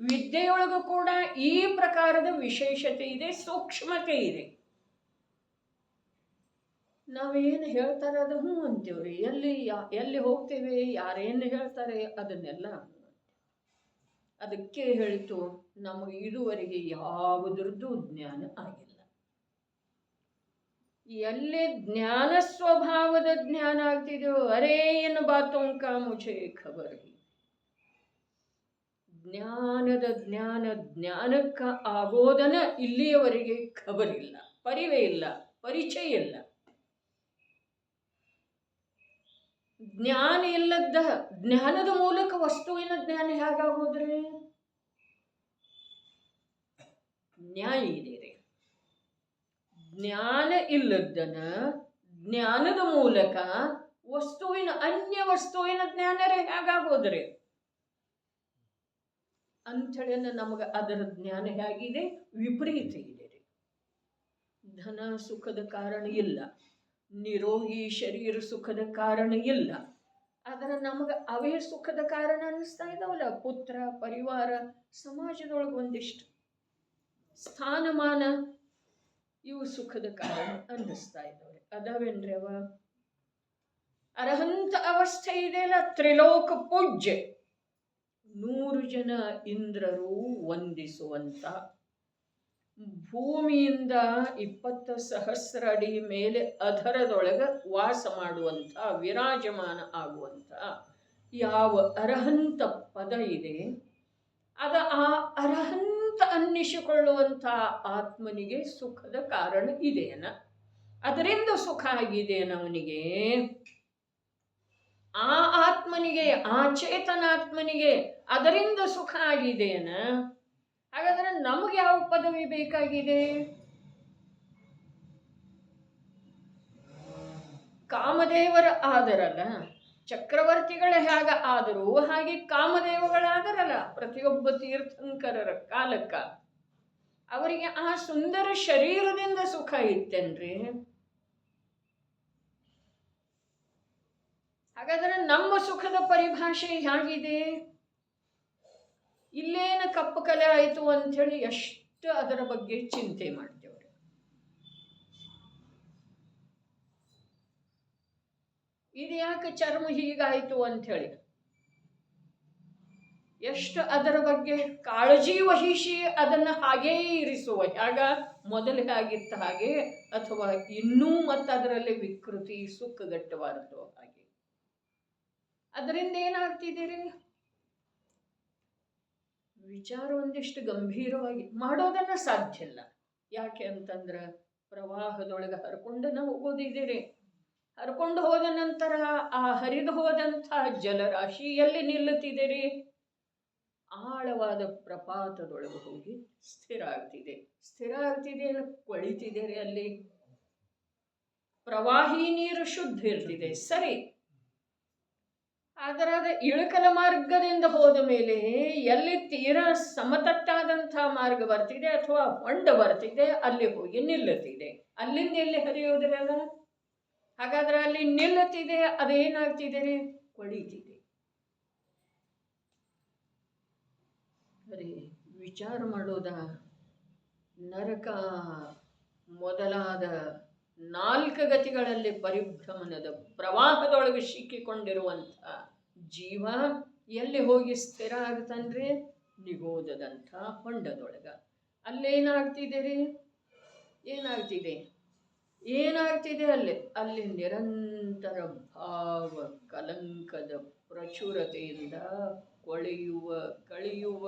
ವಿದ್ಯೆಯೊಳಗೂ ಕೂಡ ಈ ಪ್ರಕಾರದ ವಿಶೇಷತೆ ಇದೆ, ಸೂಕ್ಷ್ಮತೆ ಇದೆ. ನಾವೇನು ಹೇಳ್ತಾರೆ ಅದು ಹ್ಞೂ ಅಂತೀವ್ರಿ. ಎಲ್ಲಿ ಹೋಗ್ತೇವೆ, ಯಾರೇನು ಹೇಳ್ತಾರೆ ಅದನ್ನೆಲ್ಲ ಅದಕ್ಕೆ ಹೇಳಿತು ನಮಗೆ ಇದುವರೆಗೆ ಯಾವುದ್ರದ್ದು ಜ್ಞಾನ ಆಗಿಲ್ಲ. ಎಲ್ಲಿ ಜ್ಞಾನ ಸ್ವಭಾವದ ಜ್ಞಾನ ಆಗ್ತಿದೆಯೋ ಅರೇ ಏನು ಬಾತೋಂಕ ಮುझे ಖಬರ್ ಹಿ. ಜ್ಞಾನದ ಜ್ಞಾನಕ್ಕ ಆಗೋದನ ಇಲ್ಲಿಯವರೆಗೆ ಖಬರಿಲ್ಲ, ಪರಿವೇ ಇಲ್ಲ, ಪರಿಚಯ ಇಲ್ಲ. ಜ್ಞಾನ ಇಲ್ಲದ ಜ್ಞಾನದ ಮೂಲಕ ವಸ್ತುವಿನ ಜ್ಞಾನ ಹೇಗಾಗೋದ್ರಿ? ನ್ಯಾಯ ಇದೆ ರೀ. ಜ್ಞಾನ ಇಲ್ಲದನ ಜ್ಞಾನದ ಮೂಲಕ ವಸ್ತುವಿನ ಅನ್ಯ ವಸ್ತುವಿನ ಜ್ಞಾನರೇ ಹೇಗಾಗೋದ್ರಿ? ಅಂಥೇಳಿ ನಮಗೆ ಅದರ ಜ್ಞಾನ ಹೇಗಿದೆ? ವಿಪರೀತ ಇದೆ ರೀ. ಧನ ಸುಖದ ಕಾರಣ ಇಲ್ಲ, ನಿರೋಗಿ ಶರೀರ ಸುಖದ ಕಾರಣ ಇಲ್ಲ. ಆದರೆ ನಮಗೆ ಅವೇ ಸುಖದ ಕಾರಣ ಅನ್ನಿಸ್ತಾ ಇದ್ದಾವಲ್ಲ. ಪುತ್ರ, ಪರಿವಾರ, ಸಮಾಜದೊಳಗೆ ಒಂದಿಷ್ಟು ಸ್ಥಾನಮಾನ, ಇವು ಸುಖದ ಕಾರಣ ಅನ್ನಿಸ್ತಾ ಇದ್ದಾವೆ. ಅದಾವೇನ್ರಿ ಅವ? ಅರ್ಹಂತ ಅವಸ್ಥೆ ಇದೆಯಲ್ಲ, ತ್ರಿಲೋಕ ಪೂಜ್ಯ, 100 ಜನ ಇಂದ್ರರು ವಂದಿಸುವಂತ, ಭೂಮಿಯಿಂದ 20,000 ಅಡಿ ಮೇಲೆ ಅಧರದೊಳಗೆ ವಾಸ ಮಾಡುವಂಥ, ವಿರಾಜಮಾನ ಆಗುವಂಥ ಯಾವ ಅರ್ಹಂತ ಪದ ಇದೆ, ಅದ ಆ ಅರ್ಹಂತ ಅನ್ನಿಸಿಕೊಳ್ಳುವಂಥ ಆತ್ಮನಿಗೆ ಸುಖದ ಕಾರಣ ಇದೆಯನ? ಅದರಿಂದ ಸುಖ ಆಗಿದೆಯನ ಅವನಿಗೆ? ಆ ಆತ್ಮನಿಗೆ, ಆ ಚೇತನಾತ್ಮನಿಗೆ ಅದರಿಂದ ಸುಖ ಆಗಿದೆಯನ? ಹಾಗಾದ್ರೆ ನಮಗೆ ಯಾವ ಪದವಿ ಬೇಕಾಗಿದೆ? ಕಾಮದೇವರ ಆದರಲ್ಲ, ಚಕ್ರವರ್ತಿಗಳ ಹೇಗ ಆದರೂ ಹಾಗೆ ಕಾಮದೇವಗಳಾದರಲ್ಲ ಪ್ರತಿಯೊಬ್ಬ ತೀರ್ಥಂಕರರ ಕಾಲಕ್ಕ. ಅವರಿಗೆ ಆ ಸುಂದರ ಶರೀರದಿಂದ ಸುಖ ಇತ್ತೇನ್ರಿ? ಹಾಗಾದ್ರೆ ನಮ್ಮ ಸುಖದ ಪರಿಭಾಷೆ ಹೇಗಿದೆ? ಇಲ್ಲೇನು ಕಪ್ಪು ಕಲೆ ಆಯಿತು ಅಂಥೇಳಿ ಎಷ್ಟು ಅದರ ಬಗ್ಗೆ ಚಿಂತೆ ಮಾಡ್ತೇವ್ರಿ. ಇದು ಯಾಕೆ ಚರ್ಮ ಹೀಗಾಯಿತು ಅಂಥೇಳಿ ಎಷ್ಟು ಅದರ ಬಗ್ಗೆ ಕಾಳಜಿ ವಹಿಸಿ ಅದನ್ನು ಹಾಗೇ ಇರಿಸುವ, ಹೇಗ ಮೊದಲು ಹೇಗಿತ್ತ ಹಾಗೆ, ಅಥವಾ ಇನ್ನೂ ಮತ್ತು ಅದರಲ್ಲಿ ವಿಕೃತಿ ಸುಕ್ಕಗಟ್ಟಬಾರದು ಹಾಗೆ. ಅದರಿಂದ ಏನಾಗ್ತಿದ್ದೀರಿ? ವಿಚಾರ ಒಂದಿಷ್ಟು ಗಂಭೀರವಾಗಿ ಮಾಡೋದನ್ನ ಸಾಧ್ಯ ಇಲ್ಲ. ಯಾಕೆ ಅಂತಂದ್ರೆ ಪ್ರವಾಹದೊಳಗೆ ಹರ್ಕೊಂಡು ಹೋಗೋದಿದ್ದೀರಿ. ಹರ್ಕೊಂಡು ಹೋದ ನಂತರ ಆ ಹರಿದು ಹೋದಂಥ ಜಲರಾಶಿ ಎಲ್ಲಿ ನಿಲ್ಲುತ್ತಿದ್ದೀರಿ? ಆಳವಾದ ಪ್ರಪಾತದೊಳಗೆ ಹೋಗಿ ಸ್ಥಿರ ಆಗ್ತಿದೆ. ಸ್ಥಿರ ಆಗ್ತಿದೆ, ಕೊಳಿತಿದ್ದೀರಿ. ಅಲ್ಲಿ ಪ್ರವಾಹಿ ನೀರು ಶುದ್ಧ ಇರ್ತಿದೆ, ಸರಿ. ಆದರೆ ಅದು ಇಳಕಲ ಮಾರ್ಗದಿಂದ ಹೋದ ಮೇಲೆ ಎಲ್ಲಿ ತೀರಾ ಸಮತಟ್ಟಾದಂಥ ಮಾರ್ಗ ಬರ್ತಿದೆ ಅಥವಾ ಹೊಂಡ ಬರ್ತಿದೆ ಅಲ್ಲಿ ಹೋಗಿ ನಿಲ್ಲುತ್ತಿದೆ. ಅಲ್ಲಿಂದ ಎಲ್ಲಿ ಹರಿಯೋದ್ರೆ ಅದ? ಹಾಗಾದ್ರೆ ಅಲ್ಲಿ ನಿಲ್ಲುತ್ತಿದೆ, ಅದೇನಾಗ್ತಿದೆ ರೀ? ಕೊಳಿತಿದೆ. ಬರೀ ವಿಚಾರ ಮಾಡೋದ ನರಕ ಮೊದಲಾದ 4 ಗತಿಗಳಲ್ಲಿ ಪರಿಭ್ರಮಣದ ಪ್ರವಾಹದೊಳಗೆ ಸಿಕ್ಕಿಕೊಂಡಿರುವಂಥ ಜೀವ ಎಲ್ಲಿ ಹೋಗಿ ಸ್ಥಿರ ಆಗ್ತಾನ್ರಿ? ನಿಗೋದದಂಥ ಹೊಂಡದೊಳಗ. ಅಲ್ಲೇನಾಗ್ತಿದೆ ರೀ? ಏನಾಗ್ತಿದೆ ಅಲ್ಲಿ ನಿರಂತರ ಭಾವ ಕಲಂಕದ ಪ್ರಚುರತೆಯಿಂದ ಕಳೆಯುವ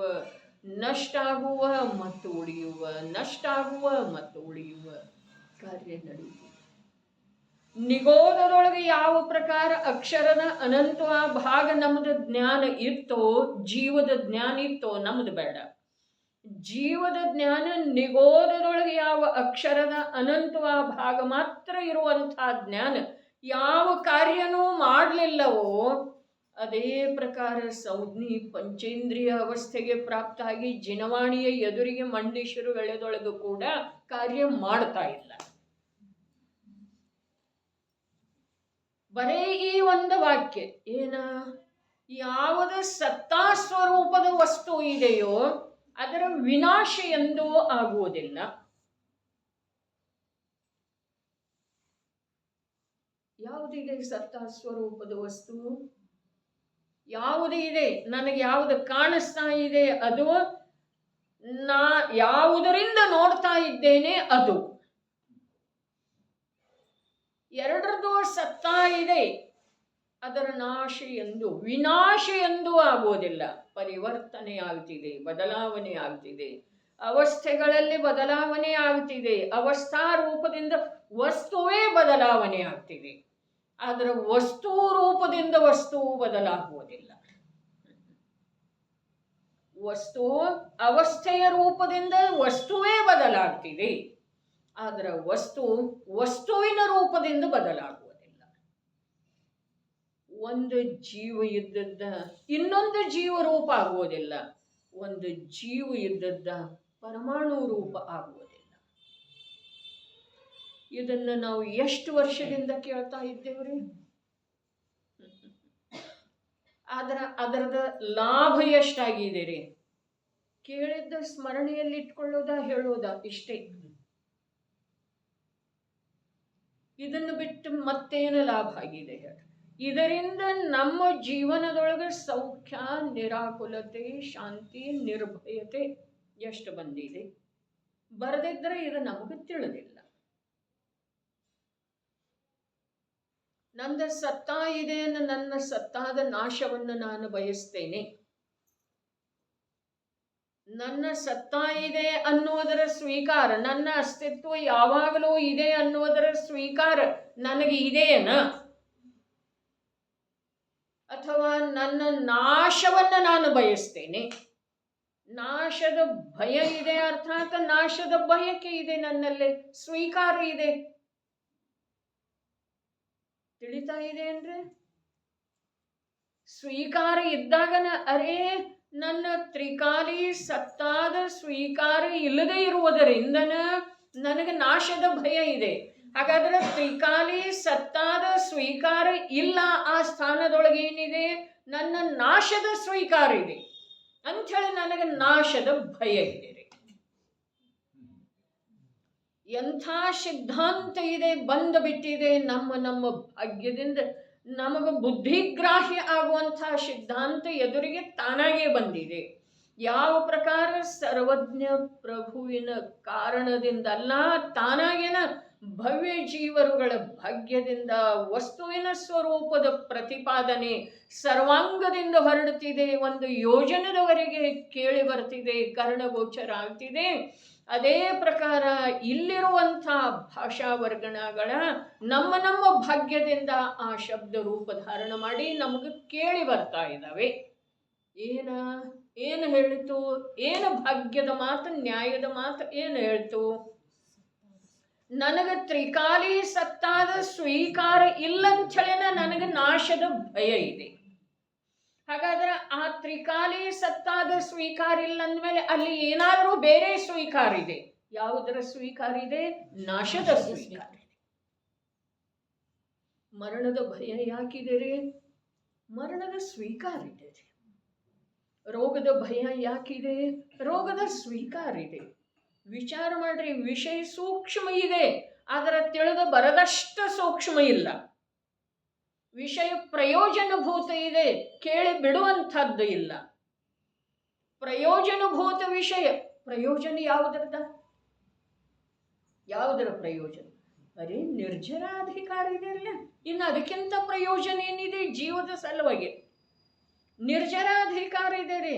ನಷ್ಟ ಆಗುವ ಮತ್ತು ಉಳಿಯುವ, ನಷ್ಟ ಆಗುವ ಮತ್ತು ಉಳಿಯುವ ಕಾರ್ಯ ನಡೆಯುತ್ತಿದೆ. ನಿಗೋದದೊಳಗೆ ಯಾವ ಪ್ರಕಾರ ಅಕ್ಷರದ ಅನಂತ ಭಾಗ ನಮ್ಮದು ಜ್ಞಾನ ಇತ್ತೋ, ಜೀವದ ಜ್ಞಾನ ಇತ್ತೋ, ನಮ್ದು ಬೇಡ. ಜೀವದ ಜ್ಞಾನ ನಿಗೋದದೊಳಗೆ ಯಾವ ಅಕ್ಷರದ ಅನಂತ ಭಾಗ ಮಾತ್ರ ಇರುವಂತಹ ಜ್ಞಾನ ಯಾವ ಕಾರ್ಯನೂ ಮಾಡಲಿಲ್ಲವೋ, ಅದೇ ಪ್ರಕಾರ ಸಂಜ್ಞಿ ಪಂಚೇಂದ್ರಿಯ ಅವಸ್ಥೆಗೆ ಪ್ರಾಪ್ತಾಗಿ ಜಿನವಾಣಿಯ ಎದುರಿಗೆ ಮಂಡೀಶರು ಎಳೆದೊಳಗೂ ಕೂಡ ಕಾರ್ಯ ಮಾಡ್ತಾ ಇಲ್ಲ. ಬರೇ ಈ ಒಂದು ವಾಕ್ಯ ಏನ? ಯಾವುದು ಸತ್ತಾ ಸ್ವರೂಪದ ವಸ್ತು ಇದೆಯೋ ಅದರ ವಿನಾಶ ಎಂದೂ ಆಗುವುದಿಲ್ಲ. ಯಾವುದಿದೆ ಸತ್ತಾ ಸ್ವರೂಪದ ವಸ್ತು? ಯಾವುದು ಇದೆ? ನನಗೆ ಯಾವುದು ಕಾಣಿಸ್ತಾ ಇದೆ ಅದು ನಾ ಯಾವುದರಿಂದ ನೋಡ್ತಾ ಇದ್ದೇನೆ ಅದು. ಎರಡರದು ಸತ್ತಾ ಇದೆ, ಅದರ ನಾಶ ಎಂದು ವಿನಾಶ ಎಂದೂ ಆಗುವುದಿಲ್ಲ. ಪರಿವರ್ತನೆ ಆಗ್ತಿದೆ, ಬದಲಾವಣೆ ಆಗ್ತಿದೆ, ಅವಸ್ಥೆಗಳಲ್ಲಿ ಬದಲಾವಣೆ ಆಗ್ತಿದೆ. ಅವಸ್ಥಾ ರೂಪದಿಂದ ವಸ್ತುವೇ ಬದಲಾವಣೆ ಆಗ್ತಿದೆ, ಆದರೆ ವಸ್ತು ರೂಪದಿಂದ ವಸ್ತುವು ಬದಲಾಗುವುದಿಲ್ಲ. ವಸ್ತು ಅವಸ್ಥೆಯ ರೂಪದಿಂದ ವಸ್ತುವೇ ಬದಲಾಗ್ತಿದೆ, ಆದರೆ ವಸ್ತುವಿನ ರೂಪದಿಂದ ಬದಲಾಗುವುದಿಲ್ಲ. ಒಂದು ಜೀವ ಇದ್ದದ್ದ ಇನ್ನೊಂದು ಜೀವ ರೂಪ ಆಗುವುದಿಲ್ಲ, ಒಂದು ಜೀವ ಇದ್ದದ್ದ ಪರಮಾಣು ರೂಪ ಆಗುವುದಿಲ್ಲ. ಇದನ್ನ ನಾವು ಎಷ್ಟು ವರ್ಷದಿಂದ ಕೇಳ್ತಾ ಇದ್ದೇವ್ರಿ? ಅದರದ ಲಾಭ ಎಷ್ಟಾಗಿದೆ ರೀ? ಕೇಳಿದ್ದ ಸ್ಮರಣೆಯಲ್ಲಿ ಇಟ್ಕೊಳ್ಳೋದ, ಹೇಳೋದ, ಇಷ್ಟೇ. ಇದನ್ನು ಬಿಟ್ಟು ಮತ್ತೇನು ಲಾಭ ಆಗಿದೆ ಹೇಳಿ? ಇದರಿಂದ ನಮ್ಮ ಜೀವನದೊಳಗೆ ಸೌಖ್ಯ, ನಿರಾಕುಲತೆ, ಶಾಂತಿ, ನಿರ್ಭಯತೆ ಎಷ್ಟು ಬಂದಿದೆ? ಬರದಿದ್ದರೆ ಇದು ನಮಗೆ ತಿಳಿದಿಲ್ಲ. ನನ್ನ ಸತ್ತಾ ಇದೆ, ನನ್ನ ಸತ್ತಾದ ನಾಶವನ್ನು ನಾನು ಬಯಸ್ತೇನೆ. ನನ್ನ ಸತ್ತಾ ಇದೆ ಅನ್ನುವುದರ ಸ್ವೀಕಾರ, ನನ್ನ ಅಸ್ತಿತ್ವ ಯಾವಾಗಲೂ ಇದೆ ಅನ್ನುವುದರ ಸ್ವೀಕಾರ ನನಗೆ ಇದೆಯೇನ? ಅಥವಾ ನನ್ನ ನಾಶವನ್ನು ನಾನು ಬಯಸ್ತೇನೆ? ನಾಶದ ಭಯ ಇದೆ, ಅರ್ಥಾತ್ ನಾಶದ ಬಯಕೆ ಇದೆ ನನ್ನಲ್ಲಿ, ಸ್ವೀಕಾರ ಇದೆ. ತಿಳಿತಾ ಇದೆ ಅಂದ್ರೆ ಸ್ವೀಕಾರ ಇದ್ದಾಗನ ಅರೇ ನನ್ನ ತ್ರಿಕಾಲಿ ಸತ್ತಾದ ಸ್ವೀಕಾರ ಇಲ್ಲದೆ ಇರುವುದರಿಂದನ ನನಗೆ ನಾಶದ ಭಯ ಇದೆ. ಹಾಗಾದ್ರೆ ತ್ರಿಕಾಲಿ ಸತ್ತಾದ ಸ್ವೀಕಾರ ಇಲ್ಲ, ಆ ಸ್ಥಾನದೊಳಗೆ ಏನಿದೆ? ನನ್ನ ನಾಶದ ಸ್ವೀಕಾರ ಇದೆ ಅಂಥೇಳಿ ನನಗೆ ನಾಶದ ಭಯ ಇದೆ. ಎಂಥ ಸಿದ್ಧಾಂತ ಇದೆ, ಬಂದು ಬಿಟ್ಟಿದೆ ನಮ್ಮ ಭಾಗ್ಯದಿಂದ. ನಮಗೆ ಬುದ್ಧಿಗ್ರಾಹ್ಯ ಆಗುವಂಥ ಸಿದ್ಧಾಂತ ಎದುರಿಗೆ ತಾನಾಗೇ ಬಂದಿದೆ. ಯಾವ ಪ್ರಕಾರ? ಸರ್ವಜ್ಞ ಪ್ರಭುವಿನ ಕಾರಣದಿಂದಲ್ಲ, ತಾನಾಗೇನ ಭವ್ಯ ಜೀವರುಗಳ ಭಾಗ್ಯದಿಂದ ವಸ್ತುವಿನ ಸ್ವರೂಪದ ಪ್ರತಿಪಾದನೆ ಸರ್ವಾಂಗದಿಂದ ಹೊರಡುತ್ತಿದೆ. ಒಂದು ಯೋಜನದವರೆಗೆ ಕೇಳಿ ಬರ್ತಿದೆ, ಕರ್ಣಗೋಚರ ಆಗ್ತಿದೆ. ಅದೇ ಪ್ರಕಾರ ಇಲ್ಲಿರುವಂಥ ಭಾಷಾ ವರ್ಗಣಗಳ ನಮ್ಮ ಭಾಗ್ಯದಿಂದ ಆ ಶಬ್ದ ರೂಪ ಧಾರಣ ಮಾಡಿ ನಮಗೆ ಕೇಳಿ ಬರ್ತಾ ಇದ್ದಾವೆ. ಏನು ಹೇಳಿತು? ಏನು ಭಾಗ್ಯದ ಮಾತು, ನ್ಯಾಯದ ಮಾತು ಏನು ಹೇಳ್ತು? ನನಗೆ ತ್ರಿಕಾಲಿ ಸತ್ತಾದ ಸ್ವೀಕಾರ ಇಲ್ಲಂಥೇಳಿನ ನನಗೆ ನಾಶದ ಭಯ ಇದೆ. ಹಾಗಾದ್ರೆ ಆ ತ್ರಿಕಾಲಿ ಸತ್ತಾದ ಸ್ವೀಕಾರ ಇಲ್ಲ ಅಂದಮೇಲೆ ಅಲ್ಲಿ ಏನಾದರೂ ಬೇರೆ ಸ್ವೀಕಾರ ಇದೆ. ಯಾವುದರ ಸ್ವೀಕಾರ ಇದೆ? ನಾಶದ ಸ್ವೀಕಾರ ಇದೆ. ಮರಣದ ಭಯ ಯಾಕಿದೆ? ಮರಣದ ಸ್ವೀಕಾರ ಇದೆ. ರೋಗದ ಭಯ ಯಾಕಿದೆ? ರೋಗದ ಸ್ವೀಕಾರ ಇದೆ. ವಿಚಾರ ಮಾಡ್ರಿ, ವಿಷಯ ಸೂಕ್ಷ್ಮ ಇದೆ, ಆದರೆ ತಿಳಿದು ಬರದಷ್ಟು ಸೂಕ್ಷ್ಮ ಇಲ್ಲ. ವಿಷಯ ಪ್ರಯೋಜನಭೂತ ಇದೆ, ಕೇಳಿ ಬಿಡುವಂಥದ್ದು ಇಲ್ಲ. ಪ್ರಯೋಜನಭೂತ ವಿಷಯ, ಪ್ರಯೋಜನ ಯಾವುದರದ? ಯಾವುದರ ಪ್ರಯೋಜನ? ಅರೆ ನಿರ್ಜರಾಧಿಕಾರ ಇದೆಯಲ್ಲ, ಇನ್ನು ಅದಕ್ಕಿಂತ ಪ್ರಯೋಜನ ಏನಿದೆ ಜೀವದ ಸಲುವಾಗಿ? ನಿರ್ಜರಾಧಿಕಾರ ಇದೆ ರೀ.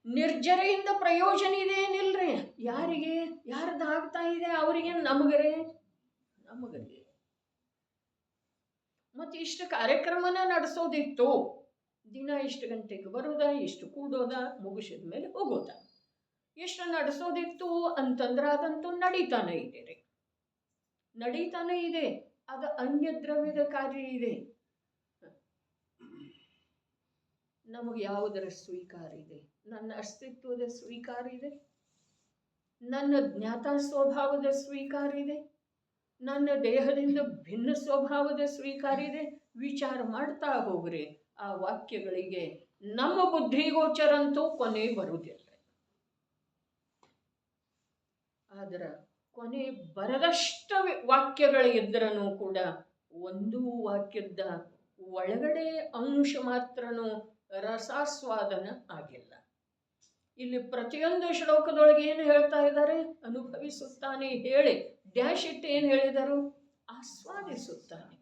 ನಿರ್ಜರೆಯಿಂದ ಪ್ರಯೋಜನ ಇದೆ ಏನಿಲ್ರಿ? ಯಾರಿಗೆ? ಯಾರ್ದಾಗ್ತಾ ಇದೆ ಅವರಿಗೆ? ನಮಗರೇ ನಮಗರೇ. ಮತ್ತೆ ಇಷ್ಟು ಕಾರ್ಯಕ್ರಮನ ನಡೆಸೋದಿತ್ತು. ದಿನ ಇಷ್ಟು ಗಂಟೆಗೆ ಬರೋದ, ಇಷ್ಟು ಕೂಡೋದ, ಮುಗಿಸಿದ ಮೇಲೆ ಹೋಗೋದ, ಎಷ್ಟು ನಡೆಸೋದಿತ್ತು ಅಂತಂದ್ರೆ ಅದಂತೂ ನಡೀತಾನೆ ಇದೆ ರೀ, ನಡೀತಾನೆ ಇದೆ. ಅದು ಅನ್ಯ ದ್ರವ್ಯದ ಕಾರ್ಯ ಇದೆ. ನಮಗೆ ಯಾವುದರ ಸ್ವೀಕಾರ ಇದೆ? ನನ್ನ ಅಸ್ತಿತ್ವದ ಸ್ವೀಕಾರ ಇದೆ, ನನ್ನ ಜ್ಞಾತ ಸ್ವಭಾವದ ಸ್ವೀಕಾರ ಇದೆ, ನನ್ನ ದೇಹದಿಂದ ಭಿನ್ನ ಸ್ವಭಾವದ ಸ್ವೀಕಾರ ಇದೆ. ವಿಚಾರ ಮಾಡ್ತಾ ಹೋಗ್ರಿ, ಆ ವಾಕ್ಯಗಳಿಗೆ ನಮ್ಮ ಬುದ್ಧಿಗೋಚರಂತೂ ಕೊನೆ ಬರುವುದಿಲ್ಲ. ಆದ್ರೆ ಕೊನೆ ಬರದಷ್ಟು ವಾಕ್ಯಗಳು ಇದ್ರೂ ಕೂಡ ಒಂದು ವಾಕ್ಯದ ಒಳಗಡೆ ಅಂಶ ಮಾತ್ರನೂ ರಸಾಸ್ವಾದನ ಆಗಿಲ್ಲ. ಇಲ್ಲಿ ಪ್ರತಿಯೊಂದು ಶ್ಲೋಕದೊಳಗೆ ಏನು ಹೇಳ್ತಾ ಇದ್ದಾರೆ? ಅನುಭವಿಸುತ್ತಾನೆ ಹೇಳಿ ಡ್ಯಾಶ್ ಇಟ್ಟು ಏನು ಹೇಳಿದರು? ಆಸ್ವಾದಿಸುತ್ತಾನೆ,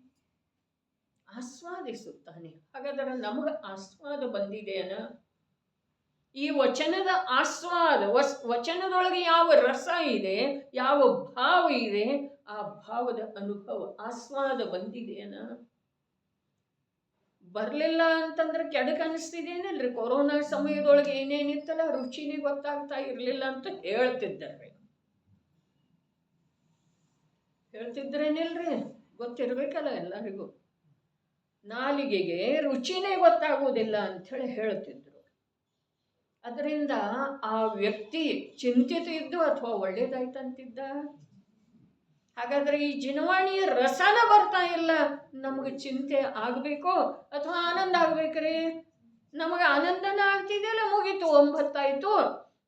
ಆಸ್ವಾದಿಸುತ್ತಾನೆ. ಹಾಗಾದರೆ ನಮಗೆ ಆಸ್ವಾದ ಬಂದಿದೆಯನ? ಈ ವಚನದ ಆಸ್ವಾದ, ವಚನದೊಳಗೆ ಯಾವ ರಸ ಇದೆ, ಯಾವ ಭಾವ ಇದೆ, ಆ ಭಾವದ ಅನುಭವ, ಆಸ್ವಾದ ಬಂದಿದೆಯನ? ಬರಲಿಲ್ಲ ಅಂತಂದ್ರೆ ಕೆಡಕ ಅನಿಸ್ತಿದೇನಲ್ರಿ? ಕೊರೋನಾ ಸಮಯದೊಳಗೆ ಏನೇನಿತ್ತಲ್ಲ, ರುಚಿನೇ ಗೊತ್ತಾಗ್ತಾ ಇರಲಿಲ್ಲ ಅಂತ ಹೇಳ್ತಿದ್ದಾರೆ. ಹೇಳ್ತಿದ್ರೇನಿಲ್ರಿ? ಗೊತ್ತಿರ್ಬೇಕಲ್ಲ ಎಲ್ಲರಿಗೂ. ನಾಲಿಗೆಗೆ ರುಚಿನೇ ಗೊತ್ತಾಗುವುದಿಲ್ಲ ಅಂಥೇಳಿ ಹೇಳ್ತಿದ್ರು. ಅದರಿಂದ ಆ ವ್ಯಕ್ತಿ ಚಿಂತಿತ ಇದ್ದು ಅಥವಾ ಒಳ್ಳೇದಾಯ್ತಂತಿದ್ದ? ಹಾಗಾದ್ರೆ ಈ ಜಿನವಾಣಿಯ ರಸನ ಬರ್ತಾ ಇಲ್ಲ. ನಮಗೆ ಚಿಂತೆ ಆಗಬೇಕೋ ಅಥವಾ ಆನಂದ ಆಗ್ಬೇಕ್ರಿ? ನಮಗೆ ಆನಂದನ ಆಗ್ತಿದೆಯಲ್ಲ, ಮುಗೀತು, 9 ಆಯ್ತು,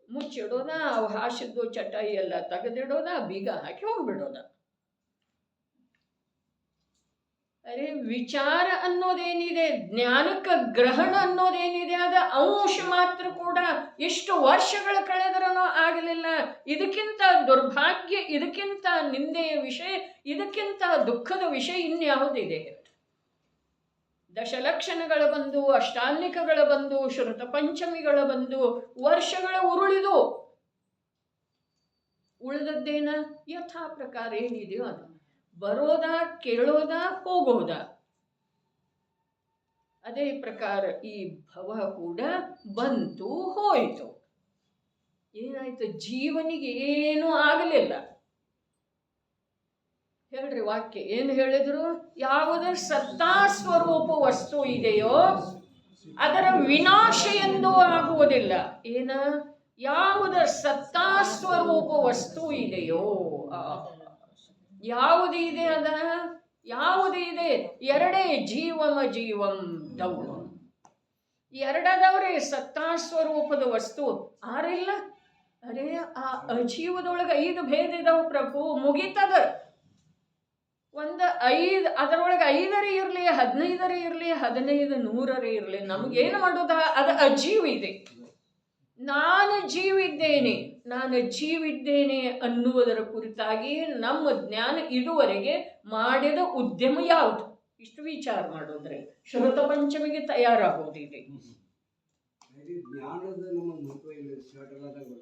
ಮುಚ್ಚಿಡೋದ, ಹಾಸಿದ್ದು ಚಟಾಯಿ ಎಲ್ಲ ತೆಗೆದಿಡೋದ, ಬೀಗ ಹಾಕಿ ಹೋಗ್ಬಿಡೋದ. ಅರೆ ವಿಚಾರ ಅನ್ನೋದೇನಿದೆ, ಜ್ಞಾನಕ್ಕೆ ಗ್ರಹಣ ಅನ್ನೋದೇನಿದೆ, ಅದ ಅಂಶ ಮಾತ್ರ ಕೂಡ ಎಷ್ಟು ವರ್ಷಗಳ ಕಳೆದ್ರೂ ಆಗಲಿಲ್ಲ. ಇದಕ್ಕಿಂತ ದುರ್ಭಾಗ್ಯ, ಇದಕ್ಕಿಂತ ನಿಂದೆಯ ವಿಷಯ, ಇದಕ್ಕಿಂತ ದುಃಖದ ವಿಷಯ ಇನ್ಯಾವುದಿದೆ? ದಶಲಕ್ಷಣಗಳ ಬಂದು, ಅಷ್ಟಾನ್ನಿಕಗಳ ಬಂದು, ಶ್ರುತ ಪಂಚಮಿಗಳ ಬಂದು, ವರ್ಷಗಳ ಉರುಳಿದು ಉಳಿದದ್ದೇನ? ಯಥಾ ಪ್ರಕಾರ ಏನಿದೆಯೋ ಅದು ಬರೋದ, ಕೇಳೋದ, ಹೋಗೋದ. ಅದೇ ಪ್ರಕಾರ ಈ ಭವ ಕೂಡ ಬಂತು, ಹೋಯಿತು. ಏನಾಯ್ತು? ಜೀವನಿಗೆ ಏನೂ ಆಗಲಿಲ್ಲ. ಹೇಳ್ರಿ ವಾಕ್ಯ ಏನು ಹೇಳಿದ್ರು? ಯಾವುದರ ಸತ್ತಾ ಸ್ವರೂಪ ವಸ್ತು ಇದೆಯೋ ಅದರ ವಿನಾಶ ಎಂದೂ ಆಗುವುದಿಲ್ಲ. ಏನ? ಯಾವುದರ ಸತ್ತಾ ಸ್ವರೂಪ ವಸ್ತು ಇದೆಯೋ, ಯಾವುದಿದೆ ಅದ? ಯಾವುದಿದೆ? ಎರಡೇ, ಜೀವಮ ಜೀವಂ ದೌಢಂ. ಎರಡದವ್ರೆ ಸತ್ತಾ ಸ್ವರೂಪದ ವಸ್ತು. ಆರಿಲ್ಲ. ಅರೇ ಆ ಅಜೀವದೊಳಗೆ 5 ಭೇದ ಇದಾವ ಪ್ರಭು, ಮುಗಿತದ. ಒಂದು 5, ಅದರೊಳಗೆ 5 ಇರಲಿ, 15 ಇರಲಿ, 15 100 ಇರಲಿ, ನಮಗೇನು ಮಾಡೋದ? ಅದು ಅಜೀವ ಇದೆ. ನಾನು ಜೀವಿದ್ದೇನೆ, ನಾನು ಜೀವಿದ್ದೇನೆ ಅನ್ನುವುದರ ಕುರಿತಾಗಿ ನಮ್ಮ ಜ್ಞಾನ ಇದುವರೆಗೆ ಮಾಡಿದ ಉದ್ಯಮ ಯಾವುದು? ಇಷ್ಟು ವಿಚಾರ ಮಾಡೋದ್ರೆ ಶ್ರುತ ಪಂಚಮಿಗೆ ತಯಾರಾಗೋದಿದೆ.